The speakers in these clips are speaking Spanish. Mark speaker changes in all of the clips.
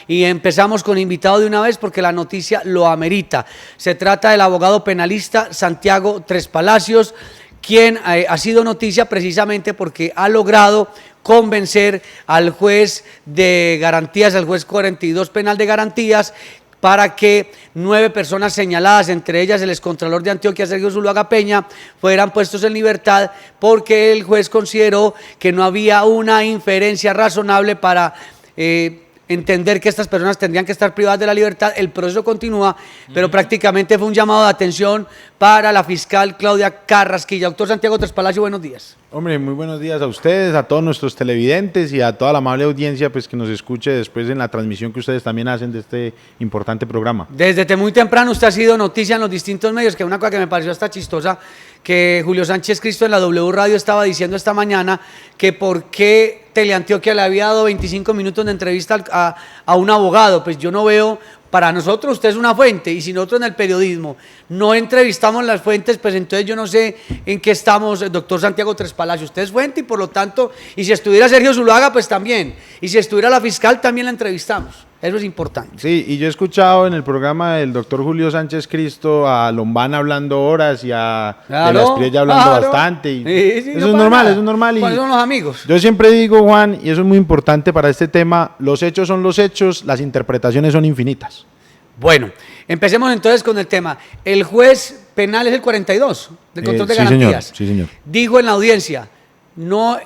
Speaker 1: Y empezamos con invitado de una vez porque la noticia lo amerita. Se trata del abogado penalista Santiago Tres Palacios, quien ha sido noticia precisamente porque ha logrado convencer al juez de garantías, al juez 42 penal de garantías, para que 9 personas señaladas, entre ellas el excontralor de Antioquia, Sergio Zuluaga Peña, fueran puestos en libertad porque el juez consideró que no había una inferencia razonable para entender que estas personas tendrían que estar privadas de la libertad. El proceso continúa, pero prácticamente fue un llamado de atención para la fiscal Claudia Carrasquilla. Doctor Santiago Tres Palacios, buenos días.
Speaker 2: Hombre, muy buenos días a ustedes, a todos nuestros televidentes y a toda la amable audiencia pues, que nos escuche después en la transmisión que ustedes también hacen de este importante programa.
Speaker 1: Desde muy temprano usted ha sido noticia en los distintos medios, que una cosa que me pareció hasta chistosa, que Julio Sánchez Cristo en la W Radio estaba diciendo esta mañana que por qué Teleantioquia le había dado 25 minutos de entrevista a un abogado. Pues yo no veo, para nosotros usted es una fuente, y si nosotros en el periodismo no entrevistamos las fuentes, pues entonces yo no sé en qué estamos, el doctor Santiago Tres Palacios. Usted es fuente y por lo tanto, y si estuviera Sergio Zuluaga, pues también, y si estuviera la fiscal, también la entrevistamos. Eso es importante.
Speaker 2: Sí, y yo he escuchado en el programa del doctor Julio Sánchez Cristo a Lombana hablando horas y a De la Espriella hablando bastante. Y
Speaker 1: sí,
Speaker 2: eso, no es normal, eso es normal.
Speaker 1: ¿Cuáles son los amigos?
Speaker 2: Yo siempre digo, Juan, y eso es muy importante para este tema, los hechos son los hechos, las interpretaciones son infinitas.
Speaker 1: Bueno, empecemos entonces con el tema. El juez penal es el 42 del control de garantías.
Speaker 2: Señor, sí, señor.
Speaker 1: Dijo en la audiencia, no,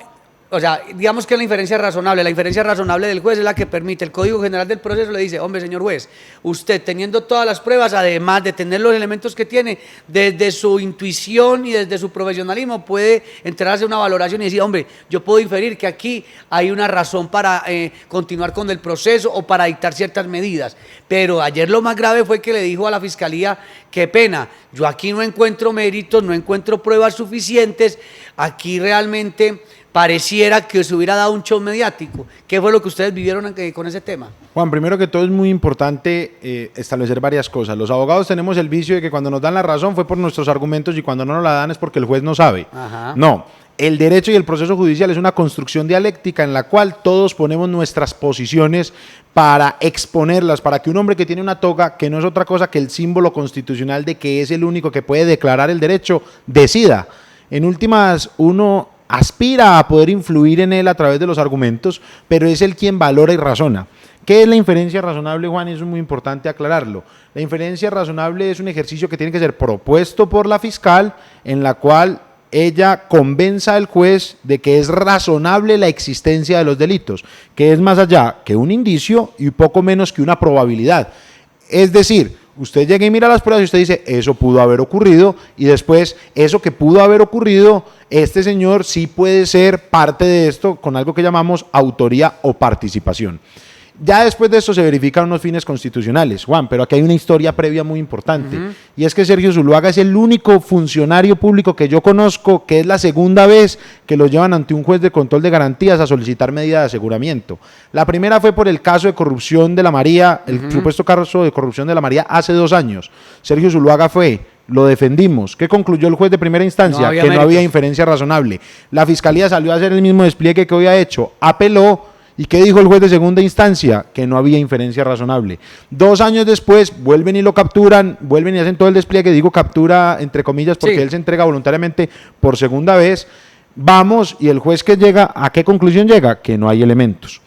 Speaker 1: o sea, digamos que la inferencia razonable del juez es la que permite. El Código General del Proceso le dice, hombre, señor juez, usted teniendo todas las pruebas, además de tener los elementos que tiene, desde su intuición y desde su profesionalismo, puede entrarse a una valoración y decir, hombre, yo puedo inferir que aquí hay una razón para continuar con el proceso o para dictar ciertas medidas. Pero ayer lo más grave fue que le dijo a la Fiscalía, qué pena, yo aquí no encuentro méritos, no encuentro pruebas suficientes, aquí realmente pareciera que se hubiera dado un show mediático. ¿Qué fue lo que ustedes vivieron con ese tema?
Speaker 2: Juan, primero que todo es muy importante establecer varias cosas. Los abogados tenemos el vicio de que cuando nos dan la razón fue por nuestros argumentos y cuando no nos la dan es porque el juez no sabe. Ajá. No, el derecho y el proceso judicial es una construcción dialéctica en la cual todos ponemos nuestras posiciones para exponerlas, para que un hombre que tiene una toga, que no es otra cosa que el símbolo constitucional de que es el único que puede declarar el derecho, decida. En últimas, uno aspira a poder influir en él a través de los argumentos, pero es él quien valora y razona. ¿Qué es la inferencia razonable, Juan? Eso es muy importante aclararlo. La inferencia razonable es un ejercicio que tiene que ser propuesto por la fiscal, en la cual ella convenza al juez de que es razonable la existencia de los delitos, que es más allá que un indicio y poco menos que una probabilidad. Es decir, usted llega y mira las pruebas y usted dice, eso pudo haber ocurrido, y después, eso que pudo haber ocurrido, este señor sí puede ser parte de esto con algo que llamamos autoría o participación. Ya después de esto se verifican unos fines constitucionales, Juan, pero aquí hay una historia previa muy importante, y es que Sergio Zuluaga es el único funcionario público que yo conozco que es la segunda vez que lo llevan ante un juez de control de garantías a solicitar medida de aseguramiento. La primera fue por el caso de corrupción de la María, el supuesto caso de corrupción de la María hace 2 años. Sergio Zuluaga fue, lo defendimos. ¿Qué concluyó el juez de primera instancia? Que no había inferencia razonable. La fiscalía salió a hacer el mismo despliegue que había hecho, apeló. ¿Y qué dijo el juez de segunda instancia? Que no había inferencia razonable. 2 años después vuelven y lo capturan, vuelven y hacen todo el despliegue, digo captura entre comillas porque sí, él se entrega voluntariamente por segunda vez. Vamos, y el juez que llega, ¿a qué conclusión llega? Que no hay elementos.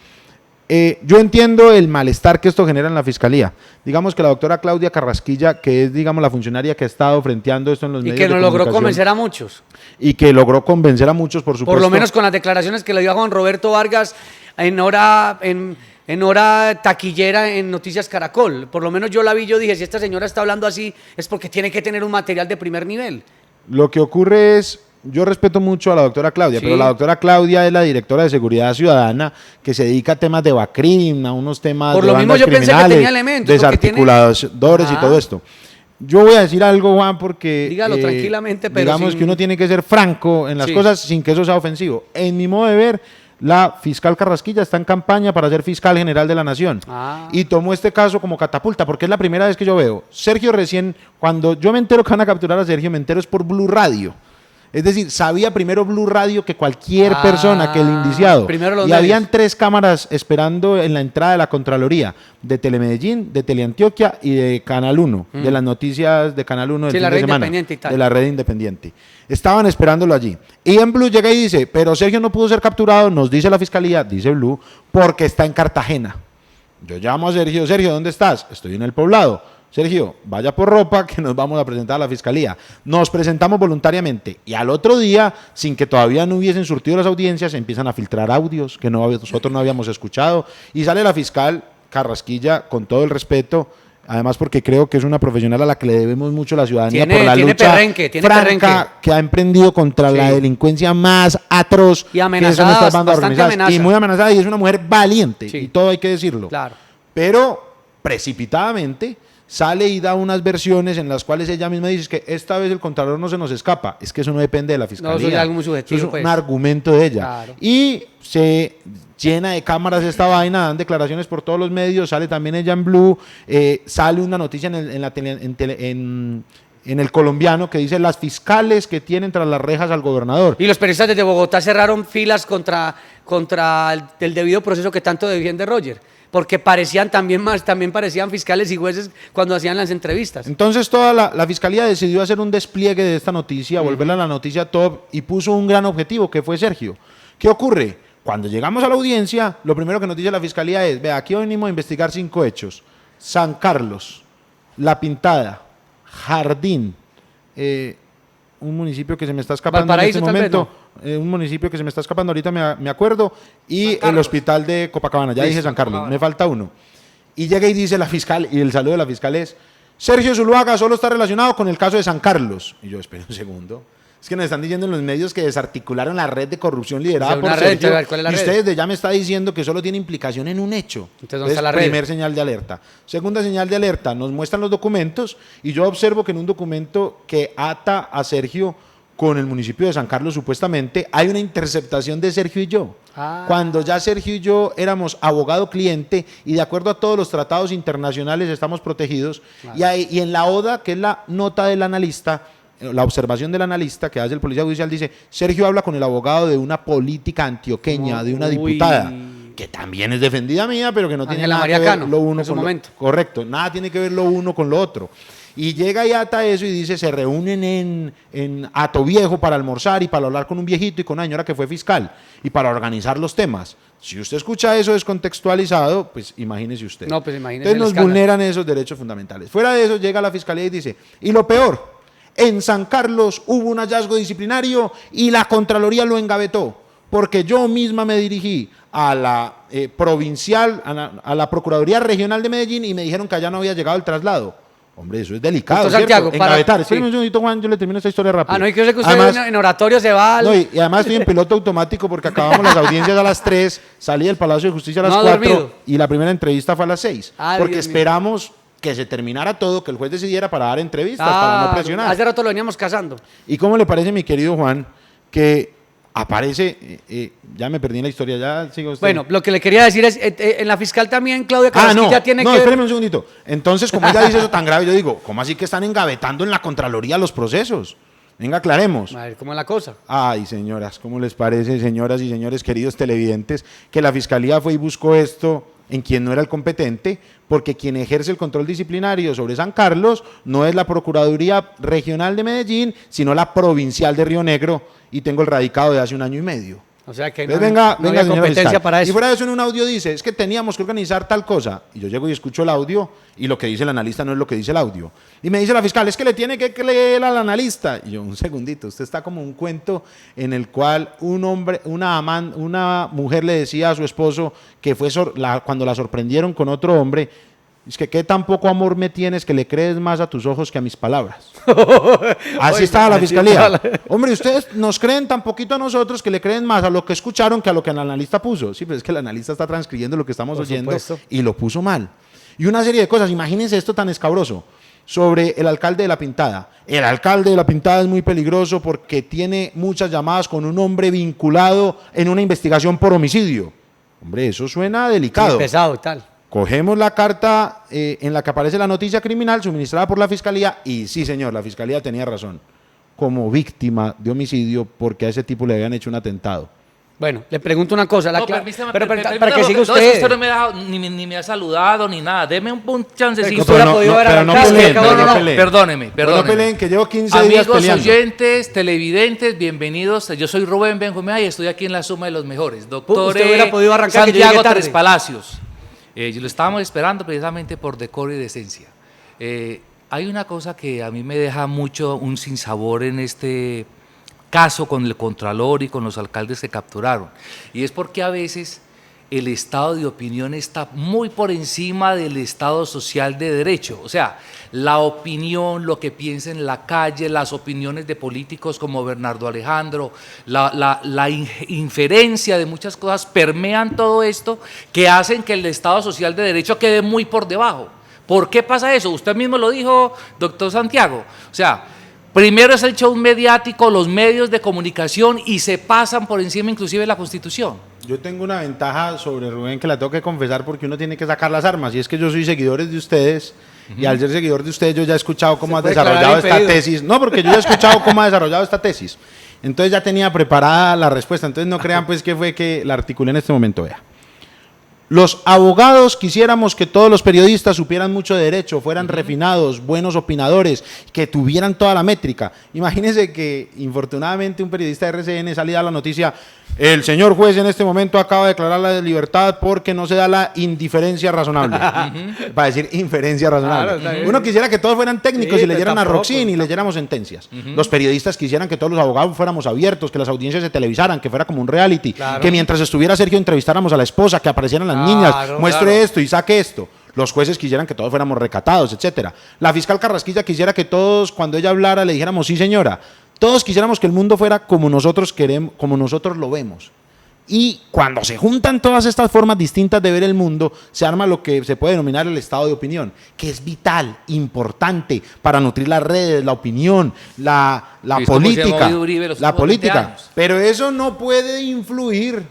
Speaker 2: Yo entiendo el malestar que esto genera en la fiscalía. Digamos que la doctora Claudia Carrasquilla, que es digamos la funcionaria que ha estado frenteando esto en los medios de comunicación. Y que
Speaker 1: logró convencer a muchos.
Speaker 2: Y que logró convencer a muchos, por supuesto.
Speaker 1: Por lo menos con las declaraciones que le dio a Juan Roberto Vargas en hora taquillera en Noticias Caracol. Por lo menos yo la vi, yo dije, si esta señora está hablando así es porque tiene que tener un material de primer nivel.
Speaker 2: Lo que ocurre es, yo respeto mucho a la doctora Claudia, sí, pero la doctora Claudia es la directora de Seguridad Ciudadana que se dedica a temas de BACRIM, a unos temas
Speaker 1: por
Speaker 2: de
Speaker 1: lo mismo yo pensé que tenía elementos,
Speaker 2: desarticuladores y todo esto. Yo voy a decir algo, Juan, porque
Speaker 1: dígalo tranquilamente, pero
Speaker 2: digamos que uno tiene que ser franco en las cosas sin que eso sea ofensivo. En mi modo de ver, la fiscal Carrasquilla está en campaña para ser fiscal general de la Nación y tomó este caso como catapulta, porque es la primera vez que yo veo. Sergio recién, cuando yo me entero que van a capturar a Sergio, me entero es por Blue Radio. Es decir, sabía primero Blue Radio que cualquier persona, que el indiciado.
Speaker 1: Primero los
Speaker 2: y
Speaker 1: medios.
Speaker 2: habían 3 cámaras esperando en la entrada de la Contraloría, de Telemedellín, de Teleantioquia y de Canal 1, de las noticias de Canal 1 del
Speaker 1: Sí,
Speaker 2: fin
Speaker 1: la
Speaker 2: de
Speaker 1: red
Speaker 2: semana,
Speaker 1: independiente y tal.
Speaker 2: de la red independiente. Estaban esperándolo allí. Y en Blue llega y dice, pero Sergio no pudo ser capturado, nos dice la fiscalía, dice Blue, porque está en Cartagena. Yo llamo a Sergio, Sergio, ¿dónde estás? Estoy en el Poblado. Sergio, vaya por ropa que nos vamos a presentar a la fiscalía. Nos presentamos voluntariamente y al otro día, sin que todavía no hubiesen surtido las audiencias, empiezan a filtrar audios que nosotros no habíamos escuchado y sale la fiscal Carrasquilla con todo el respeto, además porque creo que es una profesional a la que le debemos mucho a la ciudadanía por la lucha franca que ha emprendido contra la delincuencia más atroz
Speaker 1: y amenazada,
Speaker 2: que son estas bandas organizadas. Y muy amenazada, y es una mujer valiente,
Speaker 1: sí,
Speaker 2: y todo hay que decirlo.
Speaker 1: Claro.
Speaker 2: Pero precipitadamente sale y da unas versiones en las cuales ella misma dice que esta vez el Contralor no se nos escapa. Es que eso no depende de la fiscalía.
Speaker 1: No, eso es algo muy subjetivo,
Speaker 2: eso es
Speaker 1: pues.
Speaker 2: un argumento de ella.
Speaker 1: Claro.
Speaker 2: Y se llena de cámaras esta vaina, dan declaraciones por todos los medios, sale también ella en Blue, sale una noticia en el Colombiano que dice las fiscales que tienen tras las rejas al gobernador.
Speaker 1: Y los periodistas desde Bogotá cerraron filas contra el debido proceso que tanto defiende Roger, porque también parecían fiscales y jueces cuando hacían las entrevistas.
Speaker 2: Entonces toda la fiscalía decidió hacer un despliegue de esta noticia, volverla a la noticia top, y puso un gran objetivo, que fue Sergio. ¿Qué ocurre? Cuando llegamos a la audiencia, lo primero que nos dice la fiscalía es, vea, aquí venimos a investigar 5 hechos. San Carlos, La Pintada, Jardín, un municipio que se me está escapando en este momento, un municipio que se me está escapando ahorita, me acuerdo, y el hospital de Copacabana, ya dije San Carlos, me falta uno. Y llega y dice la fiscal, y el saludo de la fiscal es, Sergio Zuluaga solo está relacionado con el caso de San Carlos. Y yo, espera un segundo. Es que nos están diciendo en los medios que desarticularon la red de corrupción liderada por Sergio.
Speaker 1: ¿Cuál es la red?
Speaker 2: Y ustedes de ya me está diciendo que solo tiene implicación en un hecho.
Speaker 1: Entonces, ¿dónde está la red?
Speaker 2: Primer señal de alerta. Segunda señal de alerta, nos muestran los documentos y yo observo que en un documento que ata a Sergio con el municipio de San Carlos, supuestamente, hay una interceptación de Sergio y yo. Cuando ya Sergio y yo éramos abogado-cliente y de acuerdo a todos los tratados internacionales estamos protegidos. Y en la ODA, que es la nota del analista, la observación del analista que hace el policía judicial, dice, Sergio habla con el abogado de una política antioqueña, de una diputada, que también es defendida mía, pero que no tiene nada que ver lo uno con lo... Correcto, nada tiene que ver lo uno con lo otro. Y llega y ata eso y dice, se reúnen en Hato Viejo para almorzar y para hablar con un viejito y con una señora que fue fiscal y para organizar los temas. Si usted escucha eso descontextualizado, pues imagínese usted.
Speaker 1: No, pues imagínese.
Speaker 2: Entonces nos vulneran esos derechos fundamentales. Fuera de eso llega la fiscalía y dice, y lo peor, en San Carlos hubo un hallazgo disciplinario y la Contraloría lo engavetó, porque yo misma me dirigí a la provincial, a la Procuraduría Regional de Medellín y me dijeron que allá no había llegado el traslado. Hombre, eso es delicado,
Speaker 1: Doctor Santiago,
Speaker 2: engavetar. Espérame un segundito, Juan, yo le termino esta historia rápido.
Speaker 1: No, y que usted además, en oratorio se va al...
Speaker 2: No, y además estoy en piloto automático porque acabamos las audiencias a las 3, salí del Palacio de Justicia a las 4 y la primera entrevista fue a las 6. Porque Dios esperamos que se terminara todo, que el juez decidiera para dar entrevistas, para no presionar.
Speaker 1: Hace rato lo veníamos cazando.
Speaker 2: ¿Y cómo le parece, mi querido Juan, que aparece, ya me perdí en la historia, ya sigo usted?
Speaker 1: Bueno, lo que le quería decir es, en la fiscal también, Claudia Carrasquilla tiene que...
Speaker 2: No, espéreme un segundito. Entonces, como ella dice eso tan grave, yo digo, ¿cómo así que están engavetando en la Contraloría los procesos? Venga, aclaremos.
Speaker 1: A ver, ¿cómo es la cosa?
Speaker 2: Ay, señoras, ¿cómo les parece, señoras y señores queridos televidentes, que la Fiscalía fue y buscó esto en quien no era el competente? Porque quien ejerce el control disciplinario sobre San Carlos no es la Procuraduría Regional de Medellín, sino la Provincial de Río Negro, y tengo el radicado de hace 1 año y medio.
Speaker 1: O sea que
Speaker 2: no había
Speaker 1: competencia
Speaker 2: fiscal
Speaker 1: para eso.
Speaker 2: Y fuera de eso, en un audio dice, es que teníamos que organizar tal cosa. Y yo llego y escucho el audio y lo que dice el analista no es lo que dice el audio. Y me dice la fiscal, es que le tiene que creer al analista. Y yo, un segundito, usted está como un cuento en el cual una mujer le decía a su esposo que fue cuando la sorprendieron con otro hombre, es que qué tan poco amor me tienes que le crees más a tus ojos que a mis palabras. Así estaba la fiscalía. Hombre, ustedes nos creen tan poquito a nosotros que le creen más a lo que escucharon que a lo que el analista puso. Sí, pero es que el analista está transcribiendo lo que estamos oyendo y lo puso mal. Y una serie de cosas, imagínense esto tan escabroso, sobre el alcalde de La Pintada. El alcalde de La Pintada es muy peligroso porque tiene muchas llamadas con un hombre vinculado en una investigación por homicidio. Hombre, eso suena delicado.
Speaker 1: Muy pesado y tal.
Speaker 2: Cogemos la carta en la que aparece la noticia criminal suministrada por la Fiscalía y sí, señor, la Fiscalía tenía razón. como víctima de homicidio porque a ese tipo le habían hecho un atentado.
Speaker 1: Bueno, le pregunto una cosa,
Speaker 3: No,
Speaker 1: pero para que siga usted.
Speaker 3: No, es que usted no me ha dado, ni me ha saludado, ni nada. Deme un chancecito. Perdóneme.
Speaker 2: No peleen, que llevo 15 días peleando.
Speaker 3: Amigos oyentes, televidentes, bienvenidos. Yo soy Rubén Benjumea y estoy aquí en la Suma de los Mejores. Doctor
Speaker 1: usted hubiera podido arrancar
Speaker 3: Santiago Tres Palacios. Lo estábamos esperando precisamente por decoro y decencia. Hay una cosa que a mí me deja mucho un sinsabor en este caso con el Contralor y con los alcaldes que capturaron, y es porque a veces el estado de opinión está muy por encima del estado social de derecho. O sea, la opinión, lo que piensa en la calle, las opiniones de políticos como Bernardo Alejandro, la inferencia de muchas cosas permean todo esto, que hacen que el estado social de derecho quede muy por debajo. ¿Por qué pasa eso? Usted mismo lo dijo, doctor Santiago. O sea, primero es el show mediático, los medios de comunicación, y se pasan por encima inclusive de la Constitución.
Speaker 2: Yo tengo una ventaja sobre Rubén que la tengo que confesar, porque uno tiene que sacar las armas, y es que yo soy seguidores de ustedes, y al ser seguidor de ustedes yo ya he escuchado cómo has desarrollado esta tesis. No, porque yo ya he escuchado cómo ha desarrollado esta tesis. Entonces ya tenía preparada la respuesta, entonces no crean pues que fue que la articulé en este momento. Vea. Los abogados quisiéramos que todos los periodistas supieran mucho de derecho, fueran refinados, buenos opinadores, que tuvieran toda la métrica. Imagínense que, infortunadamente, un periodista de RCN salía a la noticia: el señor juez en este momento acaba de declarar la libertad porque no se da la indiferencia razonable. Para decir inferencia razonable. Claro, uno quisiera que todos fueran técnicos y leyeran a Roxin y leyéramos sentencias. Los periodistas quisieran que todos los abogados fuéramos abiertos, que las audiencias se televisaran, que fuera como un reality, que mientras estuviera Sergio entrevistáramos a la esposa, que aparecieran las niñas, muestre esto y saque esto. Los jueces quisieran que todos fuéramos recatados, etcétera. La fiscal Carrasquilla quisiera que todos, cuando ella hablara, le dijéramos sí señora. Todos quisiéramos que el mundo fuera como nosotros queremos, como nosotros lo vemos. Y cuando se juntan todas estas formas distintas de ver el mundo, se arma lo que se puede denominar el estado de opinión, que es vital, importante para nutrir las redes, la opinión, la política. Pero eso no puede influir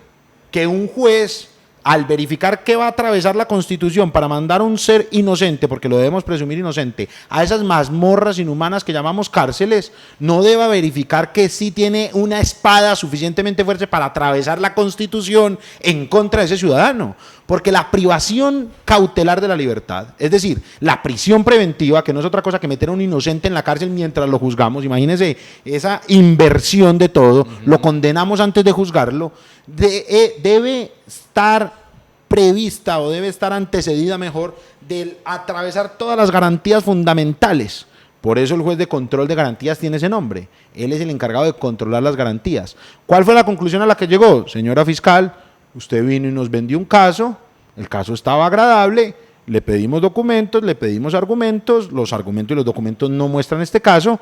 Speaker 2: que un juez, al verificar que va a atravesar la Constitución para mandar a un ser inocente, porque lo debemos presumir inocente, a esas mazmorras inhumanas que llamamos cárceles, no deba verificar que sí tiene una espada suficientemente fuerte para atravesar la Constitución en contra de ese ciudadano. Porque la privación cautelar de la libertad, es decir, la prisión preventiva, que no es otra cosa que meter a un inocente en la cárcel mientras lo juzgamos, imagínense esa inversión de todo, lo condenamos antes de juzgarlo, debe estar prevista o debe estar antecedida mejor del atravesar todas las garantías fundamentales. Por eso el juez de control de garantías tiene ese nombre. Él es el encargado de controlar las garantías. ¿Cuál fue la conclusión a la que llegó? Señora fiscal, usted vino y nos vendió un caso, el caso estaba agradable, le pedimos documentos, le pedimos argumentos, los argumentos y los documentos no muestran este caso.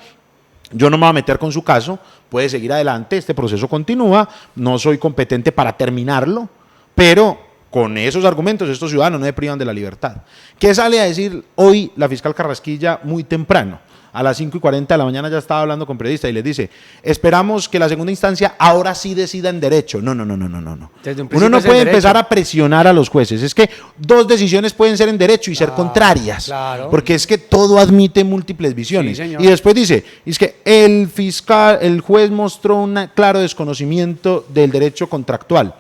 Speaker 2: Yo no me voy a meter con su caso, puede seguir adelante, este proceso continúa, no soy competente para terminarlo, pero con esos argumentos estos ciudadanos no se privan de la libertad. ¿Qué sale a decir hoy la fiscal Carrasquilla muy temprano? A las 5:40 de la mañana ya estaba hablando con periodistas y les dice: esperamos que la segunda instancia ahora sí decida en derecho. No. Uno no puede empezar a presionar a los jueces. Es que dos decisiones pueden ser en derecho y ser contrarias. Claro. Porque es que todo admite múltiples visiones. Sí, y después dice, es que el juez mostró un claro desconocimiento del derecho contractual.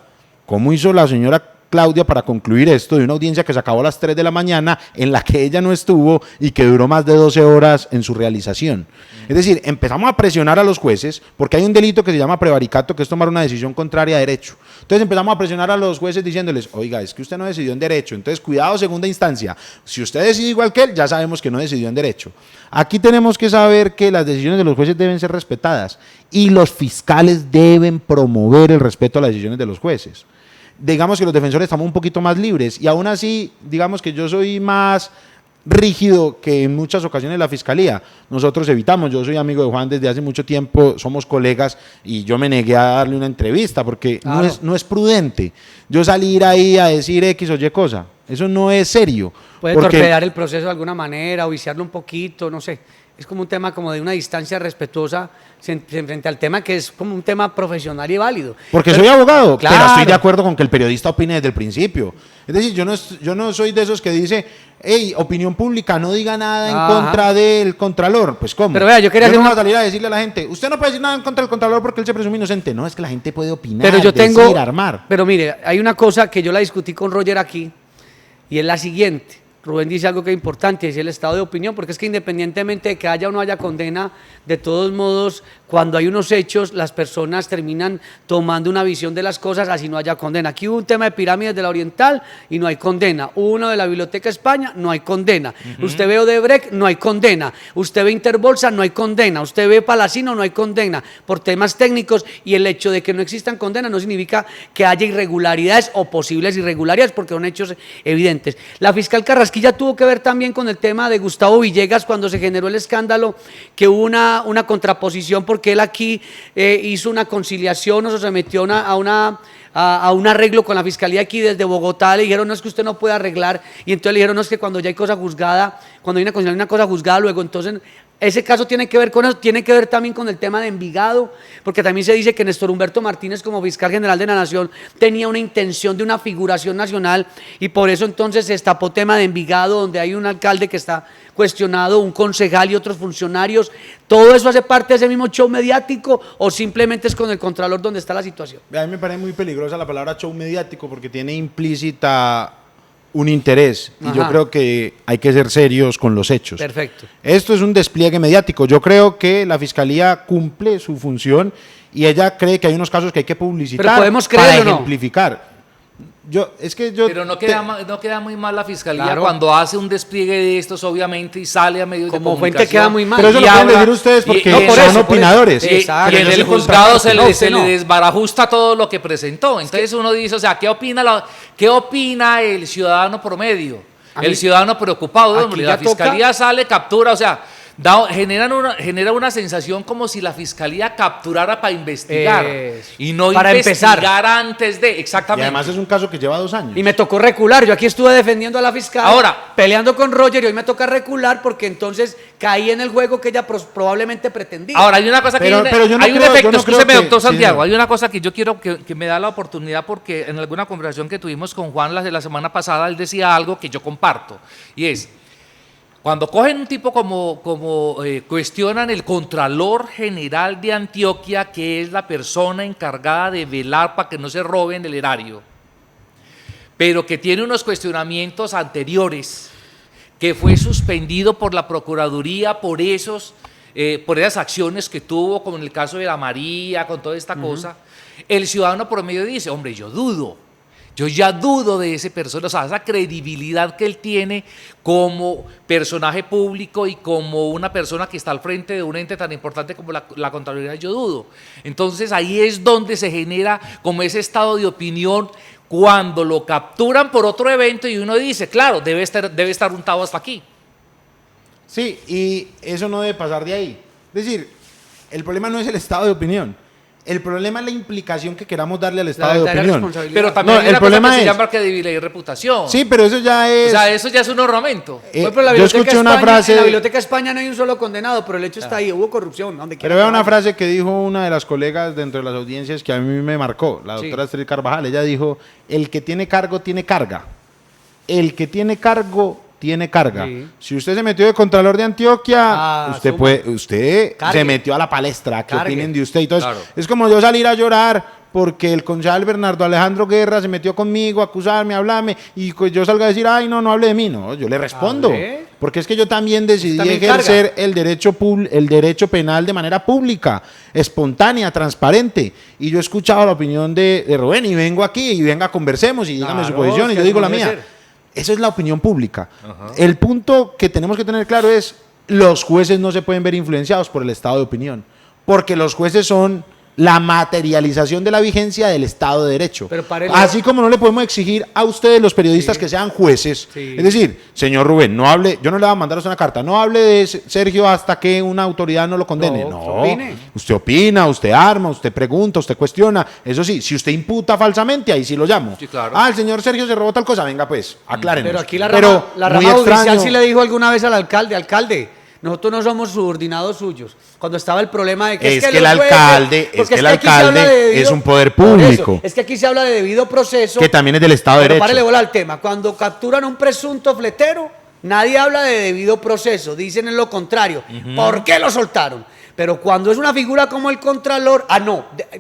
Speaker 2: ¿Cómo hizo la señora Claudia para concluir esto de una audiencia que se acabó a las 3 de la mañana, en la que ella no estuvo y que duró más de 12 horas en su realización? Es decir, empezamos a presionar a los jueces porque hay un delito que se llama prevaricato, que es tomar una decisión contraria a derecho. Entonces empezamos a presionar a los jueces diciéndoles: oiga, es que usted no decidió en derecho, entonces cuidado, segunda instancia. Si usted decide igual que él, ya sabemos que no decidió en derecho. Aquí tenemos que saber que las decisiones de los jueces deben ser respetadas y los fiscales deben promover el respeto a las decisiones de los jueces. Digamos que los defensores estamos un poquito más libres, y aún así, digamos que yo soy más rígido que en muchas ocasiones la fiscalía. Nosotros evitamos, yo soy amigo de Juan desde hace mucho tiempo, somos colegas, y yo me negué a darle una entrevista porque no es prudente yo salir ahí a decir X o Y cosa. Eso no es serio.
Speaker 1: Puede torpedear el proceso de alguna manera o viciarlo un poquito, no sé. es como un tema como de una distancia respetuosa frente al tema que es como un tema profesional y válido.
Speaker 2: Porque soy abogado,
Speaker 1: claro.
Speaker 2: pero estoy de acuerdo con que el periodista opine desde el principio. Es decir, yo no soy de esos que dice, hey, opinión pública, no diga nada en contra del contralor. Pues ¿cómo?
Speaker 1: Pero vea, yo quería
Speaker 2: no
Speaker 1: hacer
Speaker 2: voy a salir a decirle a la gente, usted no puede decir nada en contra del contralor porque él se presume inocente. No, es que la gente puede opinar,
Speaker 1: pero yo
Speaker 2: decir,
Speaker 1: tengo,
Speaker 2: armar.
Speaker 1: Pero mire, hay una cosa que yo la discutí con Roger aquí y es la siguiente. Rubén dice algo que es importante, es el estado de opinión, porque es que independientemente de que haya o no haya condena, de todos modos, cuando hay unos hechos, las personas terminan tomando una visión de las cosas, así no haya condena. Aquí hubo un tema de pirámides de la Oriental y no hay condena. Hubo uno de la Biblioteca España, no hay condena. Usted ve Odebrecht, no hay condena. Usted ve Interbolsa, no hay condena. Usted ve Palacino, no hay condena. Por temas técnicos, y el hecho de que no existan condenas no significa que haya irregularidades o posibles irregularidades, porque son hechos evidentes. La fiscal Carrasquilla tuvo que ver también con el tema de Gustavo Villegas cuando se generó el escándalo, que hubo una contraposición porque él aquí hizo una conciliación o se sometió a un arreglo con la fiscalía aquí desde Bogotá. Le dijeron, no, es que usted no puede arreglar, y entonces le dijeron, no, es que cuando ya hay cosa juzgada, cuando hay una conciliación, una cosa juzgada, luego entonces ese caso tiene que ver con eso, tiene que ver también con el tema de Envigado, porque también se dice que Néstor Humberto Martínez, como fiscal general de la Nación, tenía una intención de una figuración nacional, y por eso entonces se destapó tema de Envigado, donde hay un alcalde que está cuestionado, un concejal y otros funcionarios. ¿Todo eso hace parte de ese mismo show mediático o simplemente es con el Contralor donde está la situación?
Speaker 2: A mí me parece muy peligrosa la palabra show mediático porque tiene implícita un interés, y yo creo que hay que ser serios con los hechos.
Speaker 1: Perfecto.
Speaker 2: Esto es un despliegue mediático. Yo creo que la Fiscalía cumple su función y ella cree que hay unos casos que hay que publicitar.
Speaker 1: Pero podemos
Speaker 2: para
Speaker 1: creerlo, ¿no?
Speaker 2: ejemplificar.
Speaker 3: Pero no queda muy mal la fiscalía, claro, cuando hace un despliegue de estos, obviamente, y sale a medios de comunicación.
Speaker 1: Como fuente queda muy mal.
Speaker 2: Pero eso lo pueden decir ustedes porque son opinadores.
Speaker 3: Y en el juzgado se le desbarajusta todo lo que presentó. Entonces uno dice, o sea, ¿qué opina el ciudadano promedio? El ciudadano preocupado, hombre, la fiscalía sale, captura, o sea, genera una sensación como si la fiscalía capturara para investigar y no para investigar empezar antes de, exactamente.
Speaker 2: Y además es un caso que lleva 2 años.
Speaker 1: Y me tocó recular, yo aquí estuve defendiendo a la fiscal, ahora peleando con Roger, y hoy me toca recular porque entonces caí en el juego que ella probablemente pretendía.
Speaker 3: Ahora hay una cosa que hay un efecto, escúcheme, doctor Santiago, hay una cosa que yo quiero que me da la oportunidad, porque en alguna conversación que tuvimos con Juan la semana pasada, él decía algo que yo comparto, y es: cuando cogen un tipo como cuestionan el Contralor General de Antioquia, que es la persona encargada de velar para que no se roben el erario, pero que tiene unos cuestionamientos anteriores, que fue suspendido por la Procuraduría por esas acciones que tuvo, como en el caso de la María, con toda esta cosa, el ciudadano promedio dice, hombre, yo ya dudo de ese persona, o sea, esa credibilidad que él tiene como personaje público y como una persona que está al frente de un ente tan importante como la Contraloría, yo dudo. Entonces ahí es donde se genera como ese estado de opinión cuando lo capturan por otro evento y uno dice, claro, debe estar untado hasta aquí.
Speaker 2: Sí, y eso no debe pasar de ahí. Es decir, el problema no es el estado de opinión. El problema es la implicación que queramos darle al estado de opinión.
Speaker 3: Pero también hay una cosa que se llama credibilidad y reputación.
Speaker 2: Sí, pero eso ya es...
Speaker 3: O sea, eso ya es un ornamento.
Speaker 2: Yo escuché una frase...
Speaker 1: En la Biblioteca España no hay un solo condenado, pero el hecho está ahí, hubo corrupción.
Speaker 2: Pero vea una frase que dijo una de las colegas dentro de las audiencias que a mí me marcó, la doctora Astrid Carvajal. Ella dijo, el que tiene cargo tiene carga. El que tiene cargo tiene carga. Sí. Si usted se metió de Contralor de Antioquia, usted se metió a la palestra. ¿Qué opinen de usted? Entonces, es como yo salir a llorar porque el concejal Bernardo Alejandro Guerra se metió conmigo a acusarme, a hablarme, y pues yo salga a decir, ay, no hable de mí. No, yo le respondo. Porque es que yo también decidí ejercer el derecho penal de manera pública, espontánea, transparente. Y yo he escuchado la opinión de Rubén y vengo aquí y venga, conversemos y dígame su posición y yo digo la mía. Eso es la opinión pública. El punto que tenemos que tener claro es, los jueces no se pueden ver influenciados por el estado de opinión, porque los jueces son la materialización de la vigencia del Estado de Derecho. Así como no le podemos exigir a ustedes, los periodistas, que sean jueces. Es decir, señor Rubén, no hable, yo no le voy a mandar a usted una carta, no hable de Sergio hasta que una autoridad no lo condene. No, usted opina, usted arma, usted pregunta, usted cuestiona. Eso sí, si usted imputa falsamente, ahí sí lo llamo. Sí, claro. El señor Sergio se robó tal cosa, venga pues, aclárenos.
Speaker 1: Pero aquí la rama judicial sí le dijo alguna vez al alcalde, Nosotros no somos subordinados suyos. Cuando estaba el problema de que
Speaker 2: Es que
Speaker 1: los
Speaker 2: el
Speaker 1: jueces-
Speaker 2: alcalde,
Speaker 1: porque
Speaker 2: es que el
Speaker 1: aquí se habla
Speaker 2: alcalde
Speaker 1: de debido-
Speaker 2: es un poder
Speaker 1: por eso,
Speaker 2: público.
Speaker 1: es que aquí se habla de debido proceso.
Speaker 2: Que también es del Estado de
Speaker 1: Pero
Speaker 2: Derecho.
Speaker 1: párele bola al tema. Cuando capturan a un presunto fletero, nadie habla de debido proceso. Dicen en lo contrario. ¿Por qué lo soltaron? Pero cuando es una figura como el Contralor,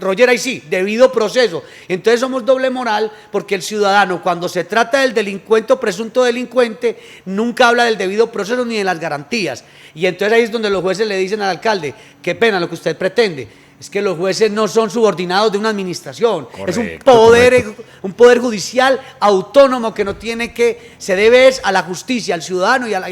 Speaker 1: Roger, ahí sí, debido proceso. Entonces somos doble moral porque el ciudadano, cuando se trata del delincuente o presunto delincuente, nunca habla del debido proceso ni de las garantías. Y entonces ahí es donde los jueces le dicen al alcalde, qué pena lo que usted pretende. Es que los jueces no son subordinados de una administración. Es un poder judicial autónomo que no tiene que, se debe a la justicia, al ciudadano y a la...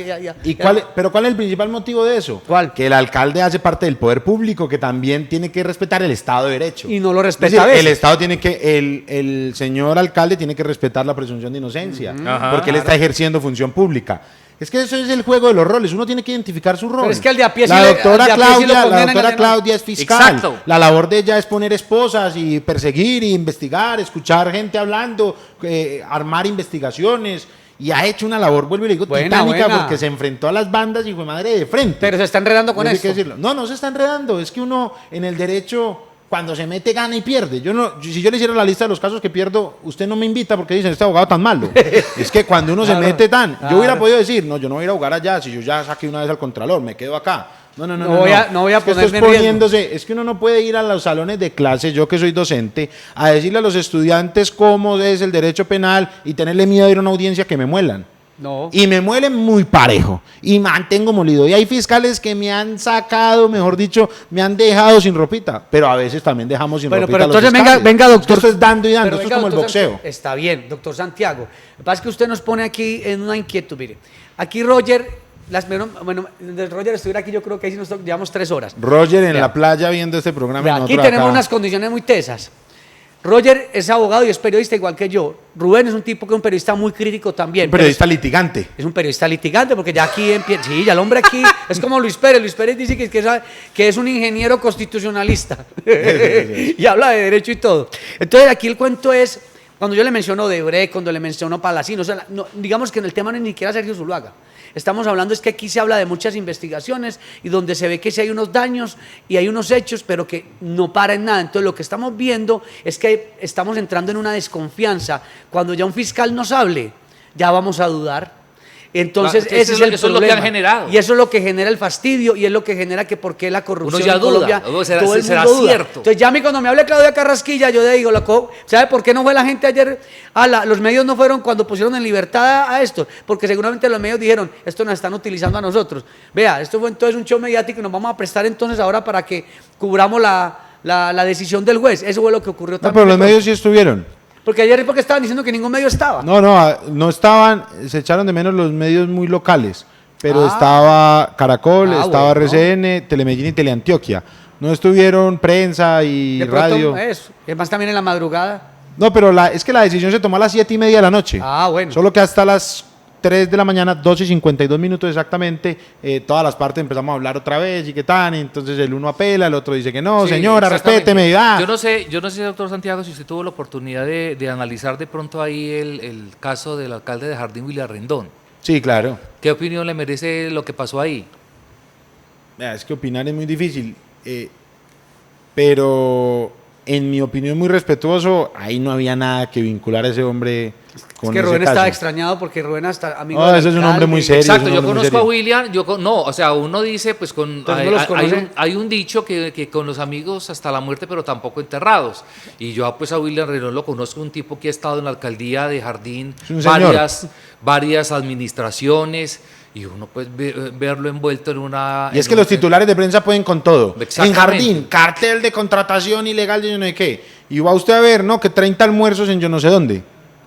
Speaker 2: ¿Pero cuál es el principal motivo de eso?
Speaker 1: ¿Cuál?
Speaker 2: Que el alcalde hace parte del poder público que también tiene que respetar el Estado de Derecho.
Speaker 1: Y no lo
Speaker 2: Es
Speaker 1: respeta
Speaker 2: decir,
Speaker 1: a veces.
Speaker 2: el Estado tiene que, el señor alcalde tiene que respetar la presunción de inocencia, porque él está ejerciendo función pública. Es que eso es el juego de los roles, uno tiene que identificar su rol.
Speaker 1: Pero es que al de a pie sí
Speaker 2: la
Speaker 1: le-
Speaker 2: doctora
Speaker 1: al de a pie sí lo
Speaker 2: Claudia, la
Speaker 1: condenan,
Speaker 2: doctora
Speaker 1: al de no.
Speaker 2: Claudia es fiscal.
Speaker 3: Exacto.
Speaker 2: La labor de ella es poner esposas y perseguir, y investigar, escuchar gente hablando, armar investigaciones. Y ha hecho una labor, vuelvo y le digo,
Speaker 1: Buena,
Speaker 2: titánica,
Speaker 1: buena.
Speaker 2: porque se enfrentó a las bandas y fue madre de frente.
Speaker 1: Pero se está enredando con
Speaker 2: Eso hay
Speaker 1: esto.
Speaker 2: que decirlo. No, no se está enredando. Es que uno en el derecho, cuando se mete, gana y pierde. Si yo le hiciera la lista de los casos que pierdo, usted no me invita porque dicen, este abogado tan malo. Es que cuando uno
Speaker 1: Claro,
Speaker 2: se mete tan... Yo hubiera
Speaker 1: claro.
Speaker 2: podido decir, no, yo no voy a ir a jugar allá, si yo ya saqué una vez al Contralor, me quedo acá. No voy a
Speaker 1: Es que esto es
Speaker 2: ponerme poniéndose, es que uno no puede ir a los salones de clase, yo que soy docente, a decirle a los estudiantes cómo es el derecho penal y tenerle miedo a ir a una audiencia que me muelan.
Speaker 1: No.
Speaker 2: Y me muelen muy parejo. Y mantengo molido. Y hay fiscales que me han sacado, mejor dicho, me han dejado sin ropita. Pero a veces también dejamos sin
Speaker 1: Bueno,
Speaker 2: ropita
Speaker 1: pero
Speaker 2: a los
Speaker 1: entonces
Speaker 2: fiscales.
Speaker 1: venga, doctor.
Speaker 2: Esto es dando y dando,
Speaker 1: Pero
Speaker 2: esto es
Speaker 1: venga,
Speaker 2: como el
Speaker 1: doctor
Speaker 2: boxeo.
Speaker 1: Santiago. Está bien, doctor Santiago. Lo que pasa es que usted nos pone aquí en una inquietud. Mire, aquí Roger, donde Roger estuviera aquí, yo creo que ahí sí nos llevamos 3 horas.
Speaker 2: Roger en
Speaker 1: Vea.
Speaker 2: la playa viendo este programa.
Speaker 1: Vea,
Speaker 2: y
Speaker 1: aquí
Speaker 2: nosotros
Speaker 1: tenemos
Speaker 2: acá.
Speaker 1: unas condiciones muy tesas. Roger es abogado y es periodista igual que yo. Rubén es un tipo que es un periodista muy crítico también.
Speaker 2: Un periodista litigante.
Speaker 1: Es un periodista litigante porque ya aquí empieza. Sí, ya el hombre aquí es como Luis Pérez. Luis Pérez dice que es un ingeniero constitucionalista y habla de derecho y todo. Entonces, aquí el cuento es cuando yo le menciono Odebrecht, cuando le menciono Palacín. O sea, digamos que en el tema no es ni siquiera Sergio Zuluaga. Estamos hablando es que aquí se habla de muchas investigaciones y donde se ve que sí hay unos daños y hay unos hechos, pero que no para en nada. Entonces, lo que estamos viendo es que estamos entrando en una desconfianza. Cuando ya un fiscal nos hable, ya vamos a dudar. Entonces,
Speaker 3: Claro,
Speaker 1: ese es el
Speaker 3: eso es lo
Speaker 1: problema.
Speaker 3: que han generado.
Speaker 1: Y eso es lo que genera el fastidio y es lo que genera que por qué la corrupción
Speaker 3: Uno ya
Speaker 1: en
Speaker 3: duda.
Speaker 1: Colombia,
Speaker 3: ¿Será-
Speaker 1: todo el
Speaker 3: será
Speaker 1: mundo duda.
Speaker 3: cierto?
Speaker 1: Entonces, ya a mí cuando me hable Claudia Carrasquilla, yo le digo, ¿sabe por qué no fue la gente ayer? Los medios no fueron cuando pusieron en libertad a esto, porque seguramente los medios dijeron, esto nos están utilizando a nosotros. Vea, esto fue entonces un show mediático y nos vamos a prestar entonces ahora para que cubramos la decisión del juez. Eso fue lo que ocurrió
Speaker 2: No,
Speaker 1: también.
Speaker 2: pero los medios sí estuvieron.
Speaker 1: Porque ayer porque estaban diciendo que ningún medio estaba.
Speaker 2: No estaban, se echaron de menos los medios muy locales. Pero estaba Caracol, estaba
Speaker 1: bueno.
Speaker 2: RCN, Telemedellín y Teleantioquia. No estuvieron prensa y
Speaker 1: De pronto,
Speaker 2: radio.
Speaker 1: eso. Es más también en la madrugada.
Speaker 2: No, pero es que la decisión se tomó a las 7:30 de la noche.
Speaker 1: Bueno.
Speaker 2: Solo que hasta las 3 de la mañana, 12:52 exactamente, todas las partes empezamos a hablar otra vez y qué tal. Y entonces el uno apela, el otro dice que no,
Speaker 3: Sí,
Speaker 2: señora,
Speaker 3: exactamente.
Speaker 2: respéteme.
Speaker 3: Yo no sé, doctor Santiago, si usted tuvo la oportunidad de analizar de pronto ahí el caso del alcalde de Jardín, William Rendón.
Speaker 2: Sí, claro.
Speaker 3: ¿Qué opinión le merece lo que pasó ahí?
Speaker 2: Es que opinar es muy difícil. Pero en mi opinión muy respetuoso, ahí no había nada que vincular a ese hombre con
Speaker 1: Es que
Speaker 2: ese
Speaker 1: Rubén
Speaker 2: caso.
Speaker 1: estaba extrañado porque Rubén hasta amigo
Speaker 2: No,
Speaker 1: del
Speaker 2: ese es un hombre
Speaker 1: alcalde.
Speaker 2: muy serio.
Speaker 3: Exacto,
Speaker 2: es un
Speaker 3: yo
Speaker 2: hombre muy
Speaker 3: conozco a
Speaker 2: serio.
Speaker 3: William, o sea, uno dice, pues
Speaker 1: Entonces, ¿no los conoce?
Speaker 3: hay un dicho que con los amigos hasta la muerte, pero tampoco enterrados. Y yo pues a William Rendón lo conozco, un tipo que ha estado en la alcaldía de Jardín,
Speaker 2: Es un señor.
Speaker 3: varias administraciones, y uno pues verlo envuelto en una...
Speaker 2: Y es que los titulares de prensa pueden con todo. En
Speaker 3: Exactamente.
Speaker 2: Jardín, cartel de contratación ilegal de yo no sé qué. Y va usted a ver, ¿no? Que 30 almuerzos en yo no sé dónde.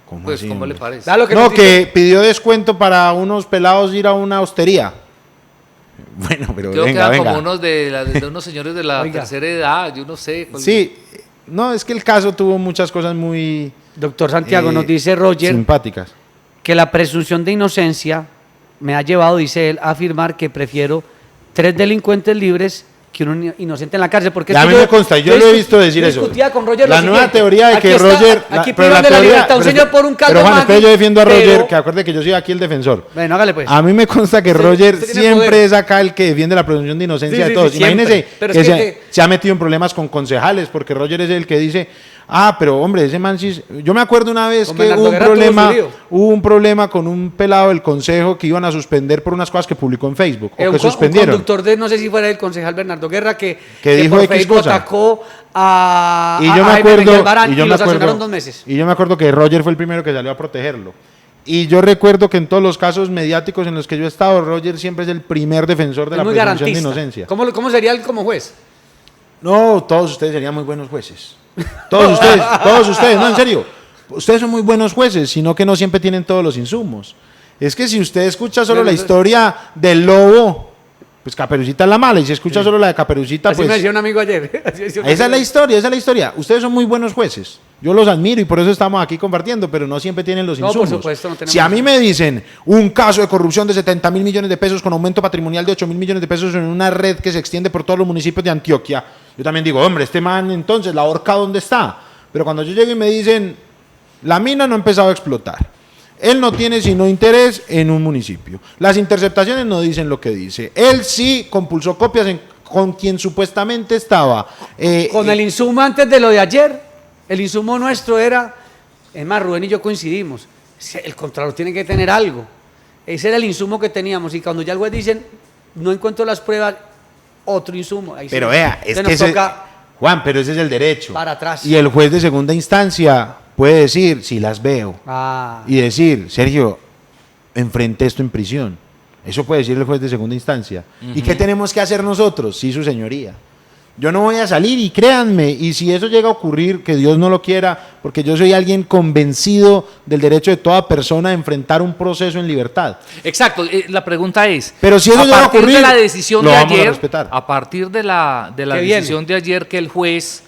Speaker 2: ¿Cómo
Speaker 3: Pues,
Speaker 2: así,
Speaker 3: ¿cómo le
Speaker 2: hombre?
Speaker 3: parece?
Speaker 1: Da lo que
Speaker 2: No,
Speaker 1: nos dice-
Speaker 2: que pidió descuento para unos pelados ir a una hostería. Bueno, pero
Speaker 3: Creo que
Speaker 2: venga,
Speaker 3: eran
Speaker 2: venga.
Speaker 3: como unos de unos señores de la
Speaker 1: Oiga.
Speaker 3: tercera edad, yo no sé.
Speaker 2: Sí, no, es que el caso tuvo muchas cosas muy
Speaker 1: Doctor Santiago,
Speaker 2: eh,
Speaker 1: nos dice Roger
Speaker 2: simpáticas.
Speaker 1: que la presunción de inocencia me ha llevado, dice él, a afirmar que prefiero 3 delincuentes libres que un inocente en la cárcel. Porque
Speaker 2: Y a mí me consta, yo lo he visto decir eso.
Speaker 1: Discutía con Roger
Speaker 2: La
Speaker 1: lo
Speaker 2: nueva
Speaker 1: siguiente.
Speaker 2: teoría de
Speaker 1: Aquí
Speaker 2: que
Speaker 1: está,
Speaker 2: Roger...
Speaker 1: aquí
Speaker 2: pero
Speaker 1: privan de la libertad a un señor por un caldo
Speaker 2: Pero Juan,
Speaker 1: Maggi,
Speaker 2: espere, yo defiendo a Roger,
Speaker 1: pero-
Speaker 2: que acuerde que yo soy aquí el defensor.
Speaker 1: Bueno, hágale pues.
Speaker 2: A mí me consta que
Speaker 1: Usted-
Speaker 2: Roger
Speaker 1: usted tiene
Speaker 2: siempre
Speaker 1: poder.
Speaker 2: es acá el que defiende la presunción de inocencia
Speaker 1: Sí,
Speaker 2: de
Speaker 1: sí,
Speaker 2: todos.
Speaker 1: sí, siempre.
Speaker 2: Imagínese
Speaker 1: Pero
Speaker 2: que,
Speaker 1: es que-
Speaker 2: se ha metido en problemas con concejales, porque Roger es el que dice, pero hombre, ese man sí... Yo me acuerdo una vez
Speaker 1: Con
Speaker 2: que
Speaker 1: Bernardo
Speaker 2: hubo
Speaker 1: Guerra tuvo su lío.
Speaker 2: un problema con un pelado del consejo que iban a suspender por unas cosas que publicó en Facebook, o que
Speaker 1: un
Speaker 2: suspendieron.
Speaker 1: conductor de, no sé si fuera el concejal Bernardo Guerra, que
Speaker 2: dijo
Speaker 1: por
Speaker 2: X
Speaker 1: Facebook
Speaker 2: cosa.
Speaker 1: atacó a,
Speaker 2: Y
Speaker 1: a
Speaker 2: yo me
Speaker 1: Jaime Miguel
Speaker 2: acuerdo,
Speaker 1: Barán
Speaker 2: y yo
Speaker 1: y
Speaker 2: me
Speaker 1: lo
Speaker 2: acuerdo,
Speaker 1: sancionaron 2 meses.
Speaker 2: y yo me acuerdo que Roger fue el primero que salió a protegerlo. Y yo recuerdo que en todos los casos mediáticos en los que yo he estado, Roger siempre es el primer defensor de
Speaker 1: Es
Speaker 2: la
Speaker 1: muy
Speaker 2: presunción de
Speaker 1: garantista.
Speaker 2: inocencia.
Speaker 1: ¿Cómo sería él como juez?
Speaker 2: No, todos ustedes serían muy buenos jueces. Todos ustedes, no, en serio. Ustedes son muy buenos jueces, sino que no siempre tienen todos los insumos. Es que si usted escucha solo
Speaker 1: Bueno,
Speaker 2: la historia del lobo, pues Caperucita es la mala, y si escucha solo la de Caperucita,
Speaker 1: Así me
Speaker 2: pues...
Speaker 1: decía un amigo ayer. Así decía un
Speaker 2: Esa es la
Speaker 1: amigo.
Speaker 2: historia, esa es la historia. Ustedes son muy buenos jueces. Yo los admiro y por eso estamos aquí compartiendo, pero no siempre tienen los
Speaker 1: No, por
Speaker 2: insumos.
Speaker 1: supuesto, no tenemos
Speaker 2: Si a mí
Speaker 1: eso.
Speaker 2: me dicen un caso de corrupción de 70.000 millones de pesos con aumento patrimonial de 8.000 millones de pesos en una red que se extiende por todos los municipios de Antioquia, yo también digo, hombre, este man entonces, la horca, ¿dónde está? Pero cuando yo llego y me dicen, la mina no ha empezado a explotar. Él no tiene sino interés en un municipio. Las interceptaciones no dicen lo que dice. Él sí compulsó copias con quien supuestamente estaba.
Speaker 1: Con el insumo antes de lo de ayer, el insumo nuestro era, es más, Rubén y yo coincidimos, el Contralor tiene que tener algo. Ese era el insumo que teníamos y cuando ya el juez dicen, no encuentro las pruebas, otro insumo. Ahí
Speaker 2: Pero
Speaker 1: sí,
Speaker 2: vea, es
Speaker 1: se
Speaker 2: que
Speaker 1: nos
Speaker 2: ese,
Speaker 1: toca
Speaker 2: Juan, pero ese es el derecho.
Speaker 1: para atrás.
Speaker 2: Y el juez de segunda instancia puede decir, si las veo, y decir, Sergio, enfrenté esto en prisión. Eso puede decir el juez de segunda instancia. ¿Y qué tenemos que hacer nosotros? Sí, su señoría. Yo no voy a salir y créanme, y si eso llega a ocurrir, que Dios no lo quiera, porque yo soy alguien convencido del derecho de toda persona a enfrentar un proceso en libertad.
Speaker 3: Exacto, la pregunta es,
Speaker 2: Pero si eso
Speaker 3: a
Speaker 2: llega a
Speaker 3: partir
Speaker 2: ocurrir,
Speaker 3: de la decisión
Speaker 2: lo
Speaker 3: de
Speaker 2: vamos a
Speaker 3: ayer,
Speaker 2: respetar.
Speaker 3: a partir de la
Speaker 1: ¿Qué
Speaker 3: decisión de ayer que el juez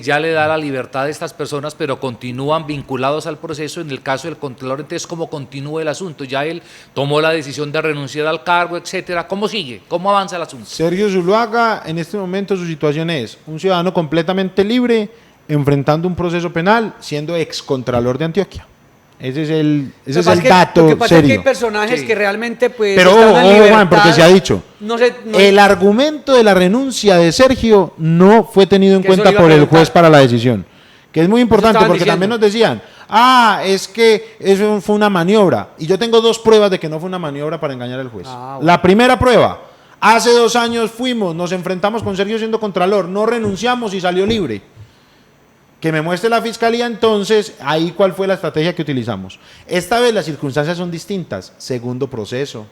Speaker 3: ya le da la libertad a estas personas, pero continúan vinculados al proceso, en el caso del Contralor, entonces ¿cómo continúa el asunto? Ya él tomó la decisión de renunciar al cargo, etcétera, ¿cómo sigue? ¿Cómo avanza el asunto?
Speaker 2: Sergio Zuluaga, en este momento su situación es un ciudadano completamente libre, enfrentando un proceso penal, siendo excontralor de Antioquia. Ese es el dato
Speaker 1: Lo que pasa es que
Speaker 2: serio.
Speaker 1: hay personajes
Speaker 3: Sí.
Speaker 1: que realmente pues
Speaker 2: Pero
Speaker 1: están
Speaker 2: ojo,
Speaker 1: en
Speaker 2: ojo,
Speaker 1: libertad.
Speaker 2: Juan, porque se ha dicho,
Speaker 1: No sé, no-
Speaker 2: el argumento de la renuncia de Sergio no fue tenido en
Speaker 1: Que eso
Speaker 2: cuenta
Speaker 1: le iba a
Speaker 2: por el
Speaker 1: preguntar.
Speaker 2: juez para la decisión, que es muy importante
Speaker 1: estaban
Speaker 2: porque
Speaker 1: diciendo.
Speaker 2: también nos decían, es que eso fue una maniobra, y yo tengo 2 pruebas de que no fue una maniobra para engañar al juez.
Speaker 1: Ah, bueno.
Speaker 2: La primera prueba, hace 2 años nos enfrentamos con Sergio siendo contralor, no renunciamos y salió libre. Que me muestre la fiscalía entonces, ahí cuál fue la estrategia que utilizamos. Esta vez las circunstancias son distintas. Segundo proceso.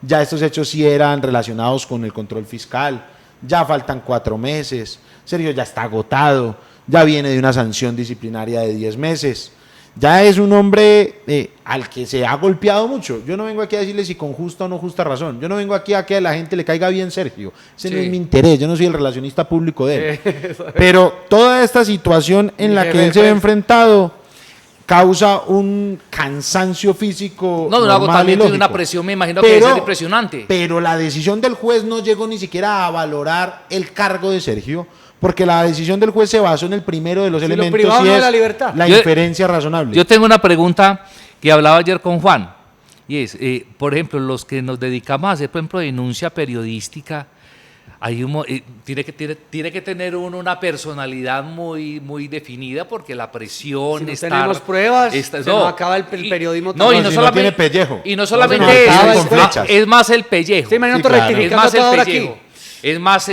Speaker 2: Ya estos hechos sí eran relacionados con el control fiscal. Ya faltan 4 meses. Sergio ya está agotado. Ya viene de una sanción disciplinaria de 10 meses. Ya es un hombre al que se ha golpeado mucho. Yo no vengo aquí a decirle si con justa o no justa razón. Yo no vengo aquí a que a la gente le caiga bien Sergio. Ese no
Speaker 3: Sí.
Speaker 2: es mi interés. Yo no soy el relacionista público de él. Pero toda esta situación en la que él se ve enfrentado causa un cansancio físico
Speaker 3: No, de un
Speaker 2: normal y
Speaker 3: agotamiento y
Speaker 2: lógico.
Speaker 3: una presión, me imagino que debe ser impresionante.
Speaker 2: Pero la decisión del juez no llegó ni siquiera a valorar el cargo de Sergio, porque la decisión del juez se basó en el primero de los
Speaker 1: Si lo
Speaker 2: elementos
Speaker 1: privado
Speaker 2: y
Speaker 1: no de
Speaker 2: es
Speaker 1: la libertad.
Speaker 2: la
Speaker 3: Yo-
Speaker 2: inferencia razonable.
Speaker 3: Yo tengo una pregunta que hablaba ayer con Juan, y es, por ejemplo, los que nos dedicamos a hacer, por ejemplo, denuncia periodística, tiene que tener uno una personalidad muy, muy definida, porque la presión
Speaker 1: Si no
Speaker 3: estar-
Speaker 1: tenemos pruebas, se nos acaba el
Speaker 3: y-
Speaker 1: periodismo
Speaker 3: No, y
Speaker 1: también.
Speaker 3: no
Speaker 2: Si no
Speaker 3: solamente
Speaker 2: tiene pellejo.
Speaker 3: Y no
Speaker 2: No,
Speaker 3: solamente
Speaker 2: no,
Speaker 3: eso,
Speaker 1: acaba
Speaker 3: es,
Speaker 1: con
Speaker 2: flechas.
Speaker 3: es más el pellejo.
Speaker 1: Sí, imagínate
Speaker 2: Sí, claro.
Speaker 3: Es
Speaker 1: rectificando
Speaker 3: más el
Speaker 1: todo ahora
Speaker 3: pellejo.
Speaker 1: aquí.
Speaker 3: Es más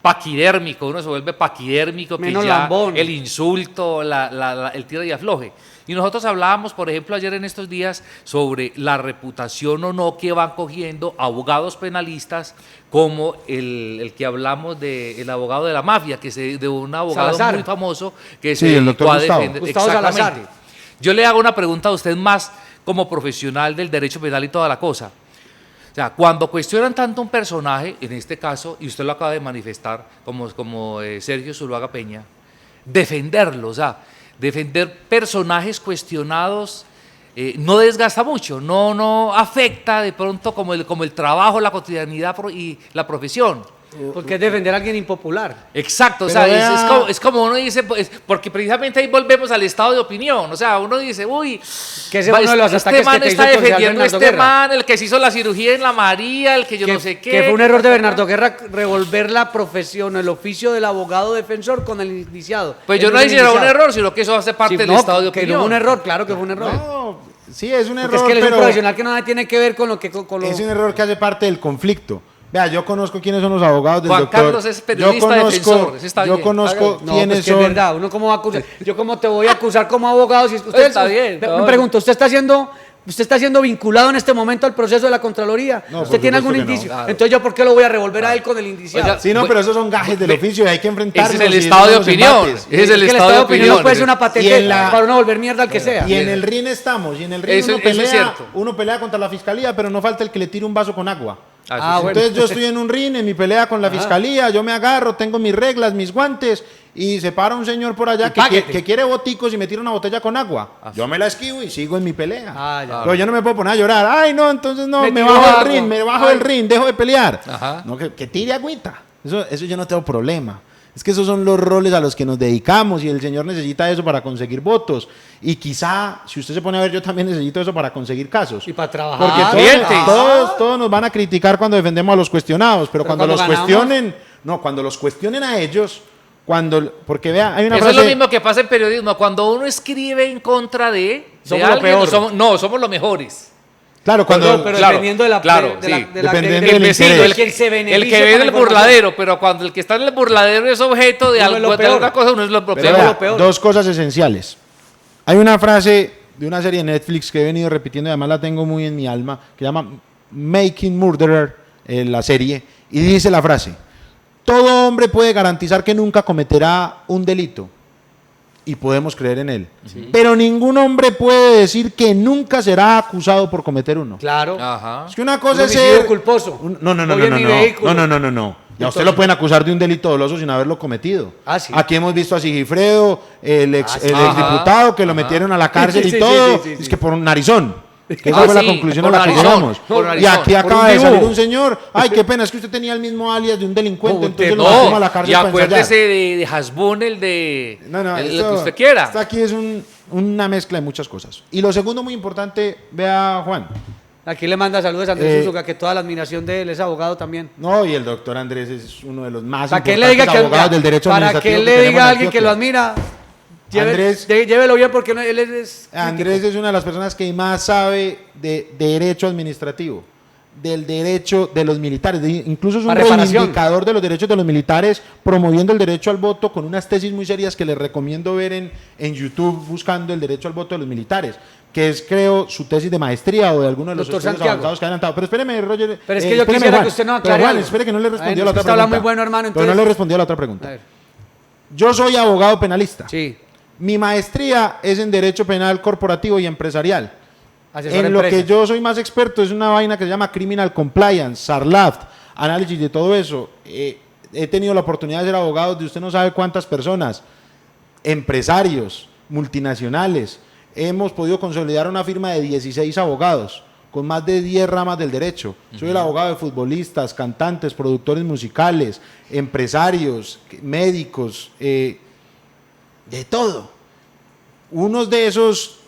Speaker 3: paquidérmico, uno se vuelve paquidérmico, que
Speaker 1: Menos
Speaker 3: ya
Speaker 1: lambón.
Speaker 3: el insulto, el tira y afloje. Y nosotros hablábamos, por ejemplo, ayer en estos días sobre la reputación o no que van cogiendo abogados penalistas, como el que hablamos del abogado de la mafia, de un abogado
Speaker 1: Salazar.
Speaker 3: muy famoso que
Speaker 2: Sí,
Speaker 3: se
Speaker 2: el
Speaker 3: dedicó
Speaker 2: doctor
Speaker 3: a
Speaker 2: Gustavo.
Speaker 3: defender.
Speaker 1: Gustavo
Speaker 3: Exactamente.
Speaker 1: Salazar.
Speaker 3: Yo le hago una pregunta a usted más como profesional del derecho penal y toda la cosa. O sea, cuando cuestionan tanto un personaje, en este caso, y usted lo acaba de manifestar, como Sergio Zuluaga Peña, defenderlo, o sea, defender personajes cuestionados, no desgasta mucho, no afecta de pronto como el trabajo, la cotidianidad y la profesión.
Speaker 1: Porque es defender a alguien impopular.
Speaker 3: Exacto, o
Speaker 2: Pero
Speaker 3: sea,
Speaker 2: vea-
Speaker 3: es como uno dice, pues, porque precisamente ahí volvemos al estado de opinión, o sea, uno dice, uy,
Speaker 1: Que ese fue uno de los
Speaker 3: este
Speaker 1: ataques
Speaker 3: man
Speaker 1: que te
Speaker 3: está
Speaker 1: hizo el concejal
Speaker 3: defendiendo a
Speaker 1: Bernardo
Speaker 3: este
Speaker 1: Guerra.
Speaker 3: man, el que se hizo la cirugía en la María, el que yo no sé qué.
Speaker 1: Que fue un error de Bernardo Guerra revolver la profesión, el oficio del abogado defensor con el indiciado.
Speaker 3: Pues
Speaker 1: Él
Speaker 3: yo no
Speaker 1: es
Speaker 3: dije
Speaker 1: el
Speaker 3: que era un
Speaker 1: indiciado.
Speaker 3: error, sino que eso hace parte
Speaker 1: Sí,
Speaker 3: del
Speaker 1: no,
Speaker 3: estado de
Speaker 1: que
Speaker 3: opinión.
Speaker 1: no fue un error, claro que fue un error.
Speaker 2: No, sí, es un
Speaker 1: Porque
Speaker 2: error,
Speaker 1: es que él es un
Speaker 2: pero
Speaker 1: profesional que nada tiene que ver con lo que... Con lo...
Speaker 2: es un error que hace parte del conflicto. Vea, yo conozco quiénes son los abogados del
Speaker 3: Juan
Speaker 2: doctor.
Speaker 3: Carlos es periodista
Speaker 2: yo conozco,
Speaker 3: defensor, ese está
Speaker 2: yo
Speaker 3: bien.
Speaker 2: conozco
Speaker 1: No,
Speaker 2: quiénes
Speaker 1: pues que es
Speaker 2: son.
Speaker 1: verdad, uno cómo va a acusar. Yo cómo te voy a acusar como abogado si usted
Speaker 3: Está bien,
Speaker 1: me
Speaker 3: no.
Speaker 1: pregunto, ¿usted está siendo vinculado en este momento al proceso de la Contraloría?
Speaker 2: No,
Speaker 1: ¿Usted
Speaker 2: por
Speaker 1: tiene
Speaker 2: supuesto
Speaker 1: algún
Speaker 2: que no.
Speaker 1: indicio?
Speaker 3: Claro.
Speaker 1: Entonces yo ¿por qué lo voy a revolver a él con el indiciado?
Speaker 3: Oiga,
Speaker 2: Sí, no, pero esos son gajes del oficio y hay que enfrentarlos.
Speaker 3: Ese es el
Speaker 2: y esos
Speaker 3: estado de
Speaker 2: son los
Speaker 3: opinión.
Speaker 2: embates.
Speaker 3: Ese es el
Speaker 1: que
Speaker 3: estado de
Speaker 1: no
Speaker 3: opinión.
Speaker 1: puede ser una
Speaker 2: Y
Speaker 1: patente
Speaker 2: en la-
Speaker 1: para uno volver mierda al que sea.
Speaker 2: Y en el RIN estamos, y en el RIN
Speaker 3: Eso es cierto.
Speaker 2: uno pelea contra la fiscalía, pero no falta el que le tire un vaso con agua.
Speaker 1: Ah, bueno.
Speaker 2: Entonces yo estoy en un RIN, en mi pelea con la fiscalía, yo me agarro, tengo mis reglas, mis guantes, y se para un señor por allá
Speaker 1: Y
Speaker 2: que
Speaker 1: páguete.
Speaker 2: quiere boticos y me tira una botella con agua. Yo me la esquivo y sigo en mi pelea.
Speaker 1: Ah, ya.
Speaker 2: Pero yo no me puedo poner a llorar. Ay, no, entonces no,
Speaker 1: Me
Speaker 2: me
Speaker 1: tiró
Speaker 2: bajo
Speaker 1: agua.
Speaker 2: del RIN, me bajo
Speaker 1: Ay.
Speaker 2: del RIN, dejo de pelear.
Speaker 3: Ajá.
Speaker 2: No, que tire agüita. Eso yo no tengo problema. Es que esos son los roles a los que nos dedicamos y el señor necesita eso para conseguir votos. Y quizá, si usted se pone a ver, yo también necesito eso para conseguir casos.
Speaker 1: Y para trabajar.
Speaker 2: Porque
Speaker 3: clientes.
Speaker 2: todos nos van a criticar cuando defendemos a los cuestionados, pero cuando
Speaker 1: cuando
Speaker 2: los
Speaker 1: ganamos-
Speaker 2: cuestionen, no, cuando los cuestionen a ellos, porque vea, hay una
Speaker 3: Eso
Speaker 2: frase...
Speaker 3: es lo mismo que pasa en periodismo. Cuando uno escribe en contra de
Speaker 1: Somos lo
Speaker 3: alguien,
Speaker 1: peor.
Speaker 3: somos los mejores.
Speaker 2: Claro,
Speaker 1: Pero
Speaker 2: cuando...
Speaker 3: claro,
Speaker 1: dependiendo de la...
Speaker 3: claro,
Speaker 1: de la-
Speaker 3: sí.
Speaker 1: de la-
Speaker 2: Dependiendo
Speaker 1: del
Speaker 2: del
Speaker 1: vecino,
Speaker 2: interés.
Speaker 1: el que se beneficia
Speaker 3: El que ve
Speaker 1: con
Speaker 3: en
Speaker 1: la
Speaker 3: el
Speaker 1: información.
Speaker 3: burladero, pero cuando el que está en el burladero es objeto de
Speaker 1: Uno es
Speaker 3: algo,
Speaker 1: lo
Speaker 3: de
Speaker 1: peor.
Speaker 3: alguna cosa, uno es lo
Speaker 2: Pero
Speaker 3: peor.
Speaker 2: vea,
Speaker 1: lo peor.
Speaker 2: dos cosas esenciales. Hay una frase de una serie de Netflix que he venido repitiendo y además la tengo muy en mi alma, que se llama Making Murderer, la serie, y dice la frase: todo hombre puede garantizar que nunca cometerá un delito, y podemos creer en él, pero ningún hombre puede decir que nunca será acusado por cometer uno.
Speaker 1: Claro.
Speaker 3: Ajá.
Speaker 2: Es que una
Speaker 1: Un
Speaker 2: cosa es
Speaker 1: homicidio
Speaker 2: ser
Speaker 1: culposo.
Speaker 2: No.
Speaker 1: Voy en mi vehículo.
Speaker 2: No. Y a usted lo pueden acusar de un delito doloso sin haberlo cometido.
Speaker 1: Ah, sí.
Speaker 2: Aquí hemos visto a Sigifredo, el
Speaker 1: Ah, sí.
Speaker 2: exdiputado, que lo metieron a la cárcel
Speaker 1: Sí,
Speaker 2: y todo.
Speaker 1: sí.
Speaker 2: Es que por un narizón. Que esa
Speaker 3: Ah,
Speaker 2: fue la
Speaker 3: sí,
Speaker 2: conclusión a
Speaker 3: por
Speaker 2: la que
Speaker 3: narizón,
Speaker 2: llegamos.
Speaker 3: por
Speaker 2: Y
Speaker 3: narizón.
Speaker 2: aquí
Speaker 1: Por
Speaker 2: acaba
Speaker 1: un
Speaker 2: de salir
Speaker 1: dibujo.
Speaker 2: un señor. Ay, qué pena, es que usted tenía el mismo alias de un delincuente,
Speaker 1: No,
Speaker 2: entonces lo
Speaker 1: no,
Speaker 2: metimos a la cárcel
Speaker 3: Y
Speaker 2: para
Speaker 3: acuérdese
Speaker 2: ensayar.
Speaker 3: de Hasbun, el de
Speaker 2: No,
Speaker 3: el
Speaker 2: esto,
Speaker 3: que usted quiera.
Speaker 2: esto aquí es una mezcla de muchas cosas. Y lo segundo muy importante, vea Juan.
Speaker 1: Aquí le manda saludos a Andrés
Speaker 2: Eh,
Speaker 1: Úsuga, que toda la admiración de él es abogado también.
Speaker 2: No, y el doctor Andrés es uno de los más
Speaker 1: Para que él
Speaker 2: importantes
Speaker 1: le diga que,
Speaker 2: abogados del derecho
Speaker 1: para que
Speaker 2: administrativo
Speaker 1: él le
Speaker 2: tenemos
Speaker 1: diga a
Speaker 2: en
Speaker 1: alguien que lo
Speaker 2: Antioquia.
Speaker 1: admira,
Speaker 2: Andrés-
Speaker 1: llévelo bien porque él es
Speaker 2: Andrés es una de las personas que más sabe de derecho administrativo, del derecho de los militares, incluso es un
Speaker 1: Para reparación.
Speaker 2: reivindicador de los derechos de los militares, promoviendo el derecho al voto con unas tesis muy serias que les recomiendo ver en YouTube buscando el derecho al voto de los militares, que es, creo, su tesis de maestría o de alguno de los
Speaker 1: Doctor
Speaker 2: estudios
Speaker 1: Santiago.
Speaker 2: avanzados que ha adelantado. Pero espéreme, Roger.
Speaker 1: Pero es que yo
Speaker 2: espéreme,
Speaker 1: quisiera
Speaker 2: Juan.
Speaker 1: que usted no
Speaker 2: Pero,
Speaker 1: aclare
Speaker 2: Juan,
Speaker 1: algo.
Speaker 2: espere que no le
Speaker 1: Ay,
Speaker 2: respondió
Speaker 1: no,
Speaker 2: a la
Speaker 1: usted
Speaker 2: otra
Speaker 1: está hablando
Speaker 2: pregunta.
Speaker 1: muy bueno, hermano,
Speaker 2: Pero no
Speaker 1: entonces-
Speaker 2: le respondió a la otra
Speaker 1: A
Speaker 2: pregunta.
Speaker 1: ver,
Speaker 2: Yo soy abogado penalista.
Speaker 1: sí,
Speaker 2: Mi maestría es en Derecho Penal Corporativo y Empresarial.
Speaker 1: asesor
Speaker 2: En lo
Speaker 1: empresa.
Speaker 2: que yo soy más experto es una vaina que se llama Criminal Compliance, SARLAFT, análisis de todo eso. He tenido la oportunidad de ser abogado de usted no sabe cuántas personas, empresarios, multinacionales. Hemos podido consolidar una firma de 16 abogados con más de 10 ramas del derecho. Soy el abogado de futbolistas, cantantes, productores musicales, empresarios, médicos, de todo. Unos de esos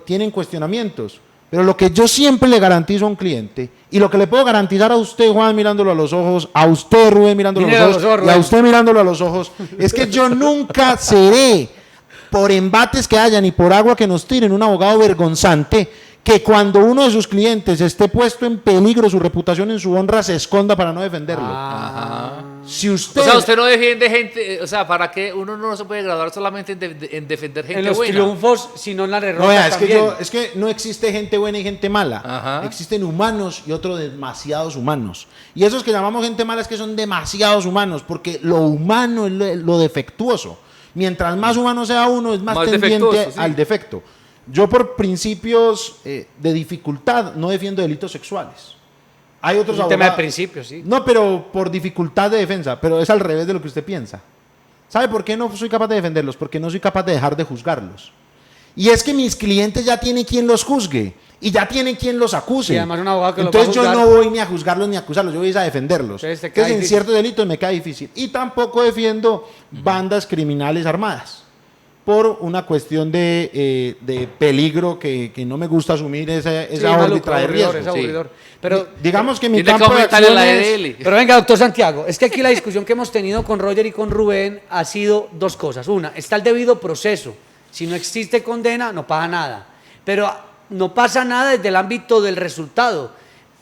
Speaker 2: tienen cuestionamientos, pero lo que yo siempre le garantizo a un cliente y lo que le puedo garantizar a usted, Juan, mirándolo a los ojos, a usted, Rubén, mirándolo a
Speaker 1: Míralo
Speaker 2: los
Speaker 1: a los
Speaker 2: ojos,
Speaker 1: ojos,
Speaker 2: y a
Speaker 1: Rubén.
Speaker 2: usted mirándolo a los ojos, es que yo nunca seré, por embates que haya ni por agua que nos tiren, un abogado vergonzante que cuando uno de sus clientes esté puesto en peligro, su reputación, en su honra, se esconda para no defenderlo.
Speaker 1: Ah.
Speaker 2: Si usted...
Speaker 3: O sea, usted no defiende gente, o sea, ¿para qué? Uno no se puede graduar solamente en defender gente
Speaker 1: En los
Speaker 3: buena.
Speaker 1: triunfos, sino en la derrota
Speaker 2: No, vea, es que,
Speaker 1: también.
Speaker 2: es que no existe gente buena y gente mala.
Speaker 3: Ajá.
Speaker 2: Existen humanos y otros demasiados humanos. Y esos que llamamos gente mala es que son demasiados humanos, porque lo humano es lo defectuoso. Mientras más humano sea uno, es más tendiente
Speaker 3: defectuoso, sí.
Speaker 2: al defecto. Yo por principios de dificultad no defiendo delitos sexuales. Hay otros
Speaker 1: Es un tema de
Speaker 2: abogados...
Speaker 1: principios, sí.
Speaker 2: No, pero por dificultad de defensa, pero es al revés de lo que usted piensa. ¿Sabe por qué no soy capaz de defenderlos? Porque no soy capaz de dejar de juzgarlos. Y es que mis clientes ya tienen quien los juzgue y ya tienen quien los acuse.
Speaker 1: Y además un abogado que
Speaker 2: Entonces
Speaker 1: los va a
Speaker 2: yo
Speaker 1: juzgar.
Speaker 2: no voy ni a juzgarlos ni a acusarlos, yo voy a defenderlos.
Speaker 1: Entonces te
Speaker 2: Que
Speaker 1: queda
Speaker 2: en
Speaker 1: difícil.
Speaker 2: ciertos delitos me queda difícil. Y tampoco defiendo bandas criminales armadas por una cuestión de peligro que no me gusta asumir esa órbita de riesgo.
Speaker 1: Es aburridor. Pero,
Speaker 2: Digamos que mi
Speaker 3: Tiene que
Speaker 2: campo de
Speaker 3: aumentar
Speaker 2: acción
Speaker 3: la
Speaker 2: es...
Speaker 3: EDL.
Speaker 1: pero venga, doctor Santiago, es que aquí la discusión que hemos tenido con Roger y con Rubén ha sido dos cosas. Una, está el debido proceso. Si no existe condena, no pasa nada. Pero no pasa nada desde el ámbito del resultado.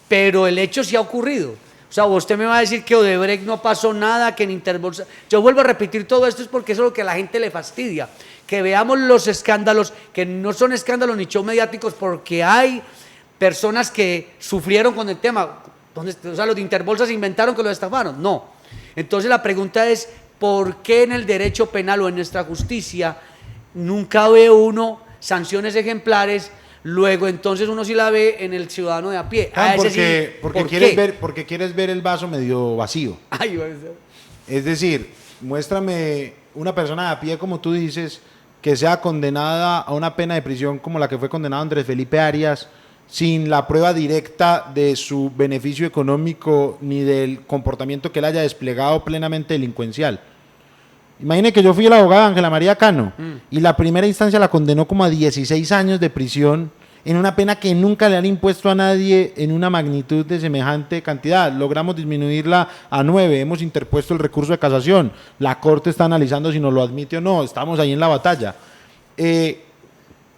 Speaker 1: Pero el hecho sí ha ocurrido. O sea, usted me va a decir que Odebrecht no pasó nada, que en Interbolsa... Yo vuelvo a repetir todo esto es porque eso es lo que a la gente le fastidia. Que veamos los escándalos, que no son escándalos ni show mediáticos, porque hay personas que sufrieron con el tema. O sea, los de Interbolsa se inventaron que los estafaron. No. Entonces la pregunta es, ¿por qué en el derecho penal o en nuestra justicia nunca ve uno sanciones ejemplares? Luego entonces uno sí la ve en el ciudadano de a pie.
Speaker 2: Juan,
Speaker 1: Ese sí,
Speaker 2: porque
Speaker 1: ¿por
Speaker 2: quieres
Speaker 1: qué?
Speaker 2: ver, porque quieres ver el vaso medio vacío.
Speaker 1: Ay,
Speaker 2: Es decir, muéstrame una persona de a pie, como tú dices, que sea condenada a una pena de prisión como la que fue condenado Andrés Felipe Arias, sin la prueba directa de su beneficio económico ni del comportamiento que él haya desplegado plenamente delincuencial. Imagine que yo fui el abogado de Ángela María Cano y la primera instancia la condenó como a 16 años de prisión en una pena que nunca le han impuesto a nadie en una magnitud de semejante cantidad. Logramos disminuirla a 9, hemos interpuesto el recurso de casación, la Corte está analizando si nos lo admite o no, estamos ahí en la batalla.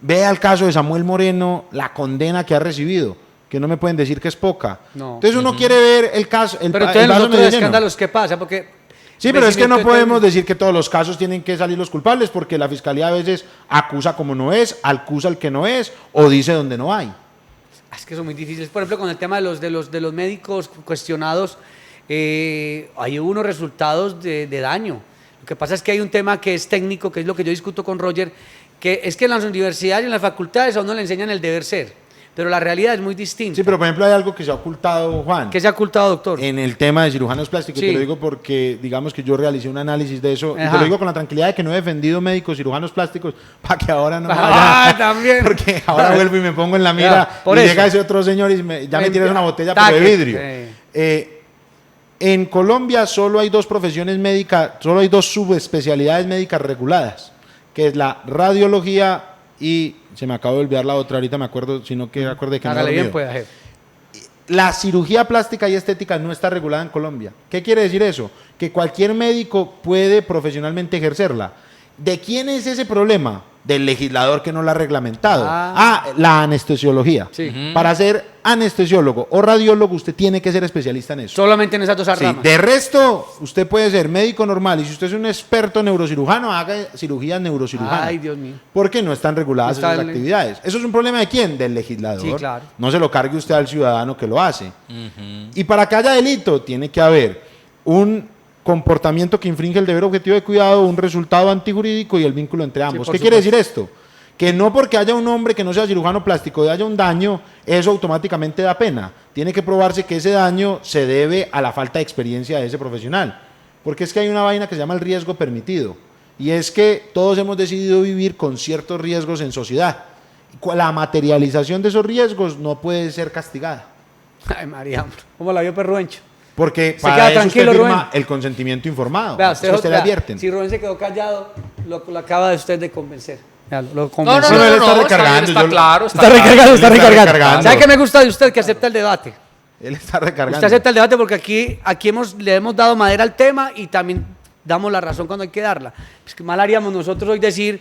Speaker 2: Vea el caso de Samuel Moreno, la condena que ha recibido, que no me pueden decir que es poca.
Speaker 1: No.
Speaker 2: Entonces uno quiere ver el caso,
Speaker 1: Pero
Speaker 2: el
Speaker 1: entonces los
Speaker 2: vaso
Speaker 1: otros
Speaker 2: medio lleno.
Speaker 1: escándalos, ¿qué pasa? Porque
Speaker 2: Sí, pero es que no
Speaker 1: vencimiento de
Speaker 2: podemos
Speaker 1: término.
Speaker 2: decir que todos los casos tienen que salir los culpables, porque la fiscalía a veces acusa como no es, acusa al que no es, o dice donde no hay.
Speaker 1: Es que son muy difíciles. Por ejemplo, con el tema de los médicos cuestionados, hay unos resultados de daño. Lo que pasa es que hay un tema que es técnico, que es lo que yo discuto con Roger, que es que en las universidades y en las facultades a uno le enseñan el deber ser, pero la realidad es muy distinta.
Speaker 2: Sí, pero por ejemplo hay algo que se ha ocultado, Juan,
Speaker 1: ¿Qué se ha ocultado, doctor?
Speaker 2: en el tema de cirujanos plásticos.
Speaker 1: Sí.
Speaker 2: Te lo digo porque, digamos que yo realicé un análisis de eso, y
Speaker 1: Ajá.
Speaker 2: te lo digo con la tranquilidad de que no he defendido médicos cirujanos plásticos, para que ahora no me
Speaker 1: Ah,
Speaker 2: vaya-
Speaker 1: también.
Speaker 2: Porque ahora vuelvo y me pongo en la mira,
Speaker 1: Ya, por
Speaker 2: y
Speaker 1: eso.
Speaker 2: llega ese otro señor y ya me tiras una botella pero
Speaker 1: Taque.
Speaker 2: de vidrio. En Colombia solo hay dos profesiones médicas, solo hay dos subespecialidades médicas reguladas, que es la radiología y se me acaba de olvidar la otra, ahorita me acuerdo, sino que acuerde que no
Speaker 1: Hágale
Speaker 2: he
Speaker 1: bien,
Speaker 2: dormido.
Speaker 1: pues, jefe.
Speaker 2: La cirugía plástica y estética no está regulada en Colombia. ¿Qué quiere decir eso? Que cualquier médico puede profesionalmente ejercerla. ¿De quién es ese problema? Del legislador que no la ha reglamentado. La anestesiología.
Speaker 1: Sí.
Speaker 2: Para ser anestesiólogo o radiólogo usted tiene que ser especialista en eso.
Speaker 1: Solamente en esas dos
Speaker 2: Sí,
Speaker 1: ramas.
Speaker 2: de resto, usted puede ser médico normal y si usted es un experto neurocirujano, haga cirugía neurocirujana.
Speaker 1: Ay, Dios mío.
Speaker 2: Porque no están reguladas
Speaker 1: No está
Speaker 2: esas
Speaker 1: en-
Speaker 2: actividades. ¿Eso es un problema de quién? Del legislador.
Speaker 1: Sí, claro.
Speaker 2: No se lo cargue usted al ciudadano que lo hace. Y para que haya delito, tiene que haber un comportamiento que infringe el deber objetivo de cuidado, un resultado antijurídico y el vínculo entre ambos.
Speaker 1: por
Speaker 2: ¿Qué quiere
Speaker 1: supuesto.
Speaker 2: decir esto? Que no porque haya un hombre que no sea cirujano plástico y haya un daño, eso automáticamente da pena. Tiene que probarse que ese daño se debe a la falta de experiencia de ese profesional. Porque es que hay una vaina que se llama el riesgo permitido. Y es que todos hemos decidido vivir con ciertos riesgos en sociedad. La materialización de esos riesgos no puede ser castigada.
Speaker 1: Ay, María, ¿cómo la vio Perruencho?
Speaker 2: Porque
Speaker 1: Se
Speaker 2: para
Speaker 1: queda
Speaker 2: eso
Speaker 1: tranquilo,
Speaker 2: usted firma
Speaker 1: Rubén.
Speaker 2: el consentimiento informado.
Speaker 1: Vea,
Speaker 2: Eso usted le
Speaker 1: vea,
Speaker 2: advierten.
Speaker 1: si Rubén se quedó callado, lo acaba de usted de convencer. Vea, lo
Speaker 3: No,
Speaker 1: convenció.
Speaker 2: Bueno, él está
Speaker 3: bien,
Speaker 2: recargando,
Speaker 3: está
Speaker 2: yo-
Speaker 3: claro.
Speaker 1: Está recargado, está
Speaker 2: Él está
Speaker 1: recargando.
Speaker 2: recargando.
Speaker 1: ¿Sabe qué me gusta de usted? Que acepta el debate.
Speaker 2: Él está recargando.
Speaker 1: Usted acepta el debate porque aquí le hemos dado madera al tema y también damos la razón cuando hay que darla. Es que mal haríamos nosotros hoy decir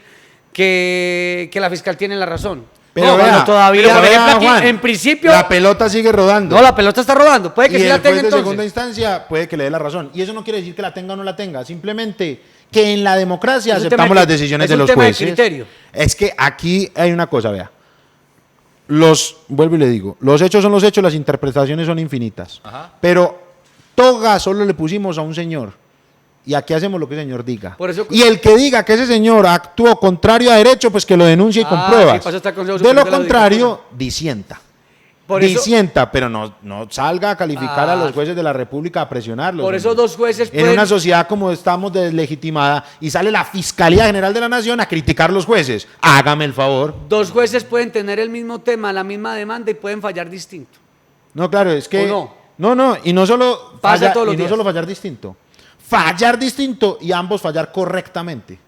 Speaker 1: que la fiscal tiene la razón.
Speaker 2: Pero
Speaker 1: No,
Speaker 2: vea,
Speaker 1: cuando todavía,
Speaker 2: pero
Speaker 1: por
Speaker 2: vea,
Speaker 1: ejemplo, aquí,
Speaker 2: Juan,
Speaker 1: en principio,
Speaker 2: la pelota sigue rodando.
Speaker 1: no, la pelota está rodando. Puede que
Speaker 2: y
Speaker 1: sí
Speaker 2: el
Speaker 1: la
Speaker 2: juez
Speaker 1: tenga
Speaker 2: de
Speaker 1: entonces.
Speaker 2: segunda instancia puede que le dé la razón. Y eso no quiere decir que la tenga o no la tenga. Simplemente que en la democracia
Speaker 1: Es un tema
Speaker 2: aceptamos
Speaker 1: de-
Speaker 2: las decisiones
Speaker 1: es
Speaker 2: de
Speaker 1: un
Speaker 2: los
Speaker 1: tema de
Speaker 2: jueces.
Speaker 1: criterio.
Speaker 2: Es que aquí hay una cosa, vea. Vuelvo y le digo, los hechos son los hechos, las interpretaciones son infinitas.
Speaker 3: Ajá.
Speaker 2: Pero toga solo le pusimos a un señor. Y aquí hacemos lo que el señor diga.
Speaker 1: Por eso-
Speaker 2: Y el que diga que ese señor actuó contrario a derecho, pues que lo denuncie y con
Speaker 1: Ah,
Speaker 2: pruebas.
Speaker 1: sí, pasa hasta el Consejo
Speaker 2: De lo
Speaker 1: Superior de la
Speaker 2: contrario, disienta.
Speaker 1: Por eso-
Speaker 2: disienta, pero no salga a calificar a los
Speaker 1: Ah.
Speaker 2: jueces de la República, a presionarlos.
Speaker 1: Por eso
Speaker 2: hombre.
Speaker 1: 2 jueces
Speaker 2: En
Speaker 1: pueden...
Speaker 2: una sociedad como estamos deslegitimada y sale la Fiscalía General de la Nación a criticar los jueces, hágame el favor.
Speaker 1: 2 jueces pueden tener el mismo tema, la misma demanda y pueden fallar distinto.
Speaker 2: No, claro, es que...
Speaker 1: ¿O
Speaker 2: No, y no solo,
Speaker 1: Pasa todos los días.
Speaker 2: fallar distinto. Fallar distinto y ambos fallar correctamente.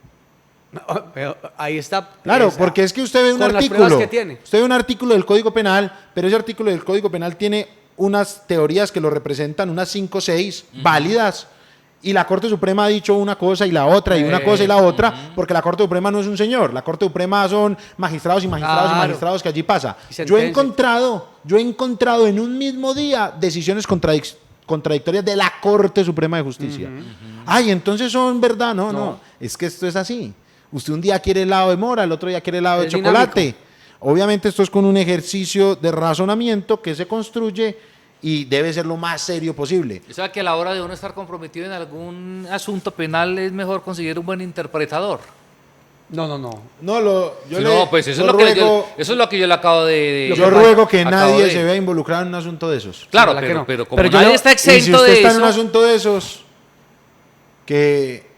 Speaker 1: Pero ahí está.
Speaker 2: Claro,
Speaker 1: esa-
Speaker 2: porque es que usted ve un
Speaker 1: con las
Speaker 2: artículo,
Speaker 1: pruebas que tiene.
Speaker 2: usted ve un artículo del Código Penal, pero ese artículo del Código Penal tiene unas teorías que lo representan, unas 5 o 6 válidas, y la Corte Suprema ha dicho una cosa y la otra, y una cosa y la otra, porque la Corte Suprema no es un señor, la Corte Suprema son magistrados y magistrados y
Speaker 1: Claro.
Speaker 2: magistrados que allí pasa.
Speaker 1: Y
Speaker 2: Yo he
Speaker 1: sentencias.
Speaker 2: encontrado en un mismo día decisiones contradictorias de la Corte Suprema de Justicia. Ay, entonces son verdad, no, es que esto es así. Usted un día quiere helado de mora, el otro día quiere helado de
Speaker 1: Es
Speaker 2: chocolate.
Speaker 1: dinámico.
Speaker 2: Obviamente esto es con un ejercicio de razonamiento que se construye y debe ser lo más serio posible.
Speaker 3: O sea que a la hora de uno estar comprometido en algún asunto penal es mejor conseguir un buen interpretador.
Speaker 1: No.
Speaker 3: Pues eso es lo que yo le acabo de
Speaker 2: Yo ruego que
Speaker 3: acabo
Speaker 2: nadie
Speaker 3: de-
Speaker 2: se vea involucrado en un asunto de esos.
Speaker 3: Claro,
Speaker 1: Ojalá que no.
Speaker 3: pero como
Speaker 1: Pero yo
Speaker 3: nadie
Speaker 1: no-
Speaker 3: está
Speaker 2: Y si
Speaker 3: exento
Speaker 2: usted
Speaker 3: de
Speaker 2: está en un
Speaker 3: eso,
Speaker 2: asunto de esos, que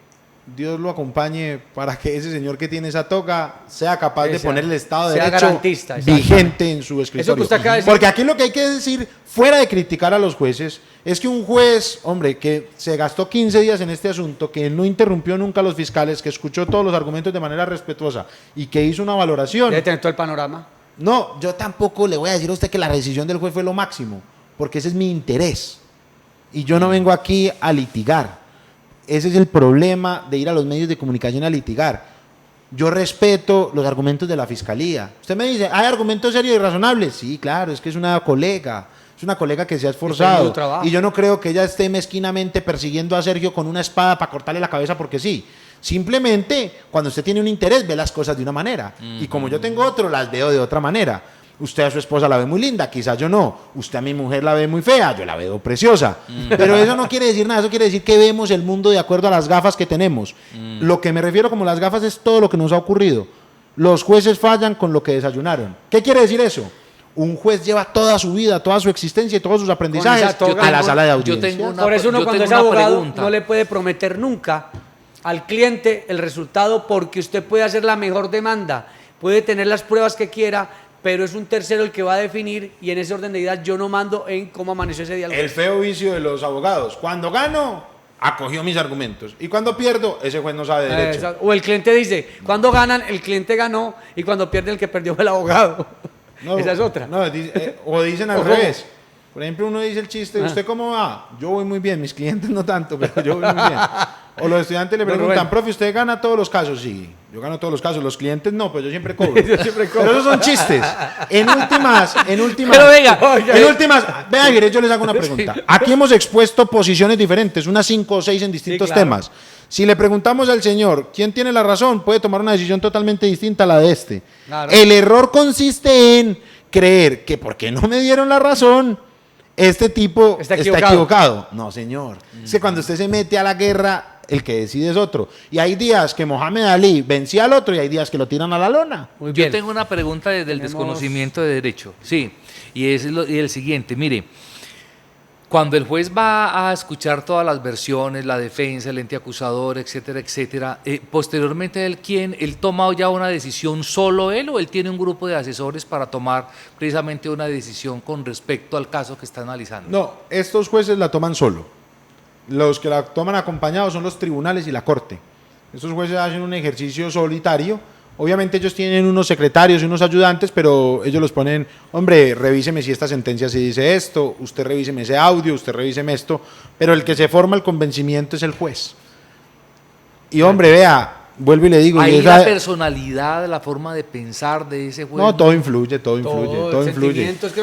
Speaker 2: Dios lo acompañe para que ese señor que tiene esa toga sea capaz de
Speaker 1: Sea-
Speaker 2: poner el Estado de
Speaker 1: sea
Speaker 2: Derecho
Speaker 1: garantista, exacto.
Speaker 2: vigente en su escritorio.
Speaker 1: usted acaba de decir-
Speaker 2: Porque aquí lo que hay que decir, fuera de criticar a los jueces, es que un juez, hombre, que se gastó 15 días en este asunto, que no interrumpió nunca a los fiscales, que escuchó todos los argumentos de manera respetuosa y que hizo una valoración.
Speaker 1: Debe tener todo el panorama.
Speaker 2: No, yo tampoco le voy a decir a usted que la decisión del juez fue lo máximo, porque ese es mi interés. Y yo no vengo aquí a litigar. Ese es el problema de ir a los medios de comunicación a litigar. Yo respeto los argumentos de la fiscalía. Usted me dice, ¿hay argumentos serios y razonables? Sí, claro, es que es una colega. Es una colega que se ha
Speaker 1: Y
Speaker 2: esforzado.
Speaker 1: su trabajo.
Speaker 2: Y yo no creo que ella esté mezquinamente persiguiendo a Sergio con una espada para cortarle la cabeza porque sí. Simplemente, cuando usted tiene un interés, ve las cosas de una manera. Y como yo tengo otro, las veo de otra manera. Usted a su esposa la ve muy linda, quizás yo no. Usted a mi mujer la ve muy fea, yo la veo preciosa. Pero eso no quiere decir nada, eso quiere decir que vemos el mundo de acuerdo a las gafas que tenemos. Lo que me refiero como las gafas es todo lo que nos ha ocurrido. Los jueces fallan con lo que desayunaron. ¿Qué quiere decir eso? Un juez lleva toda su vida, toda su existencia y todos sus aprendizajes
Speaker 1: esa toga.
Speaker 2: a la sala de
Speaker 3: Yo
Speaker 2: audiencia.
Speaker 3: tengo una-
Speaker 1: Por eso uno
Speaker 3: yo
Speaker 1: cuando
Speaker 3: tengo
Speaker 1: es
Speaker 3: una
Speaker 1: abogado
Speaker 3: pregunta.
Speaker 1: no le puede prometer nunca al cliente el resultado porque usted puede hacer la mejor demanda, puede tener las pruebas que quiera, pero es un tercero el que va a definir y en ese orden de ideas yo no mando en cómo amaneció ese día.
Speaker 2: El feo vicio de los abogados. Cuando gano, acogió mis argumentos. Y cuando pierdo, ese juez no sabe de derecho.
Speaker 1: Exacto. O el cliente dice, cuando ganan, el cliente ganó y cuando pierde, el que perdió fue el abogado.
Speaker 2: No,
Speaker 1: Esa es otra.
Speaker 2: No, o dicen al
Speaker 1: Ojo.
Speaker 2: revés. Por ejemplo, uno dice el chiste, ¿usted cómo va? Yo voy muy bien, mis clientes no tanto, pero yo voy muy bien. O los estudiantes le
Speaker 1: Don
Speaker 2: preguntan,
Speaker 1: Rubén.
Speaker 2: profe, ¿usted gana todos los casos? Sí, yo gano todos los casos. Los clientes no, pero yo siempre cobro.
Speaker 1: Yo siempre cobro.
Speaker 2: Pero esos son chistes. En últimas,
Speaker 3: Pero venga,
Speaker 2: en últimas, vea, mire, yo les hago una pregunta. Aquí hemos expuesto posiciones diferentes, unas 5 o 6 en distintos
Speaker 1: claro.
Speaker 2: temas. Si le preguntamos al señor quién tiene la razón, puede tomar una decisión totalmente distinta a la de este.
Speaker 1: Claro.
Speaker 2: El error consiste en creer que porque no me dieron la razón, este tipo
Speaker 1: Está
Speaker 2: está
Speaker 1: equivocado.
Speaker 2: equivocado. No, señor. Es que cuando usted se mete a la guerra, el que decide es otro. Y hay días que Mohamed Ali vencía al otro y hay días que lo tiran a la lona.
Speaker 1: Muy
Speaker 3: Yo
Speaker 1: bien.
Speaker 3: tengo una pregunta desde el
Speaker 1: Tenemos-
Speaker 3: desconocimiento de derecho. Sí, y es y el siguiente. Mire, cuando el juez va a escuchar todas las versiones, la defensa, el ente acusador, etcétera, etcétera, posteriormente él toma ya una decisión solo él o él tiene un grupo de asesores para tomar precisamente una decisión con respecto al caso que está analizando.
Speaker 2: No, estos jueces la toman solo. Los que la toman acompañados son los tribunales y la corte. Estos jueces hacen un ejercicio solitario. Obviamente ellos tienen unos secretarios y unos ayudantes, pero ellos los ponen, hombre, revíseme si esta sentencia se dice esto, usted revíseme ese audio, usted revíseme esto, pero el que se forma el convencimiento es el juez. Y hombre, vea, vuelvo y le digo, y
Speaker 3: Ahí
Speaker 2: esa-
Speaker 3: la personalidad, la forma de pensar de ese juez.
Speaker 2: no, todo influye, todo influye, todo
Speaker 1: el
Speaker 2: influye.
Speaker 1: sentimiento, es que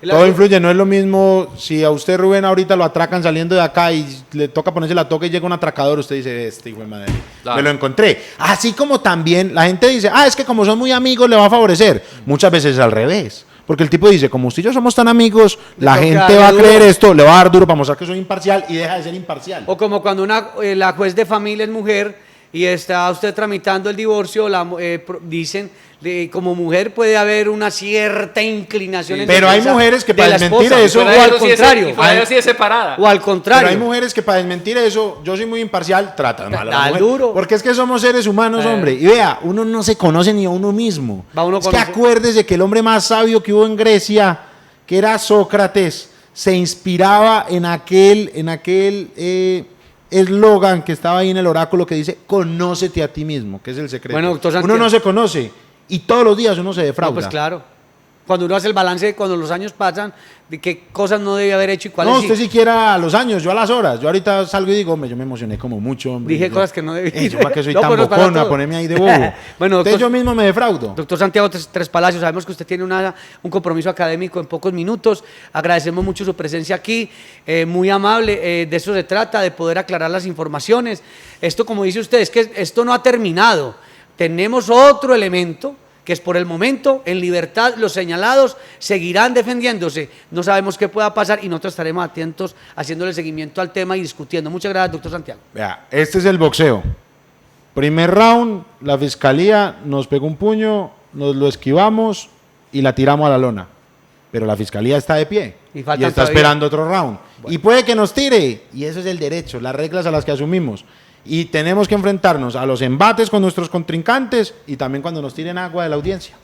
Speaker 2: Todo influye, no es lo mismo si a usted, Rubén, ahorita lo atracan saliendo de acá y le toca ponerse la toca y llega un atracador, usted dice, este hijo de madre,
Speaker 3: Claro.
Speaker 2: me lo encontré. Así como también la gente dice, es que como son muy amigos le va a favorecer. Muchas veces es al revés. Porque el tipo dice, como usted y yo somos tan amigos, la
Speaker 1: toca
Speaker 2: gente
Speaker 1: darle
Speaker 2: va a
Speaker 1: duro.
Speaker 2: creer esto, le va a dar duro para mostrar que soy imparcial y deja de ser imparcial.
Speaker 1: O como cuando la juez de familia es mujer y está usted tramitando el divorcio, dicen como mujer puede haber una cierta inclinación.
Speaker 2: Sí, pero hay mujeres que para desmentir eso,
Speaker 1: o al contrario.
Speaker 3: Sí es separada.
Speaker 1: O al contrario.
Speaker 2: Pero hay mujeres que para desmentir eso, yo soy muy imparcial, tratan mal a la mujer.
Speaker 1: Duro.
Speaker 2: Porque es que somos seres humanos, hombre. Y vea, uno no se conoce ni a uno mismo. Es que acuérdese que el hombre más sabio que hubo en Grecia, que era Sócrates, se inspiraba en aquel eslogan que estaba ahí en el oráculo que dice, conócete a ti mismo, que es el secreto.
Speaker 1: Bueno, doctor Santiago,
Speaker 2: uno no se conoce y todos los días uno se defrauda.
Speaker 1: No, pues claro. Cuando uno hace el balance, cuando los años pasan, de qué cosas no debe haber hecho y cuáles
Speaker 2: no, usted siquiera a los años, yo a las horas. Yo ahorita salgo y digo, hombre, yo me emocioné como mucho, hombre.
Speaker 1: Dije cosas que no debía.
Speaker 2: Yo para qué soy tan bocona, ponerme ahí de bobo.
Speaker 1: Bueno,
Speaker 2: entonces yo mismo me defraudo.
Speaker 1: Doctor Santiago Tres Palacios, sabemos que usted tiene un compromiso académico en pocos minutos. Agradecemos mucho su presencia aquí, muy amable. De eso se trata, de poder aclarar las informaciones. Esto, como dice usted, es que esto no ha terminado. Tenemos otro elemento que es por el momento, en libertad, los señalados seguirán defendiéndose. No sabemos qué pueda pasar y nosotros estaremos atentos haciéndole seguimiento al tema y discutiendo. Muchas gracias, doctor Santiago.
Speaker 2: Vea, este es el boxeo. Primer round, la fiscalía nos pegó un puño, nos lo esquivamos y la tiramos a la lona. Pero la fiscalía está de pie y está esperando otro round. Bueno. Y puede que nos tire, y eso es el derecho, las reglas a las que asumimos. Y tenemos que enfrentarnos a los embates con nuestros contrincantes y también cuando nos tiren agua de la audiencia.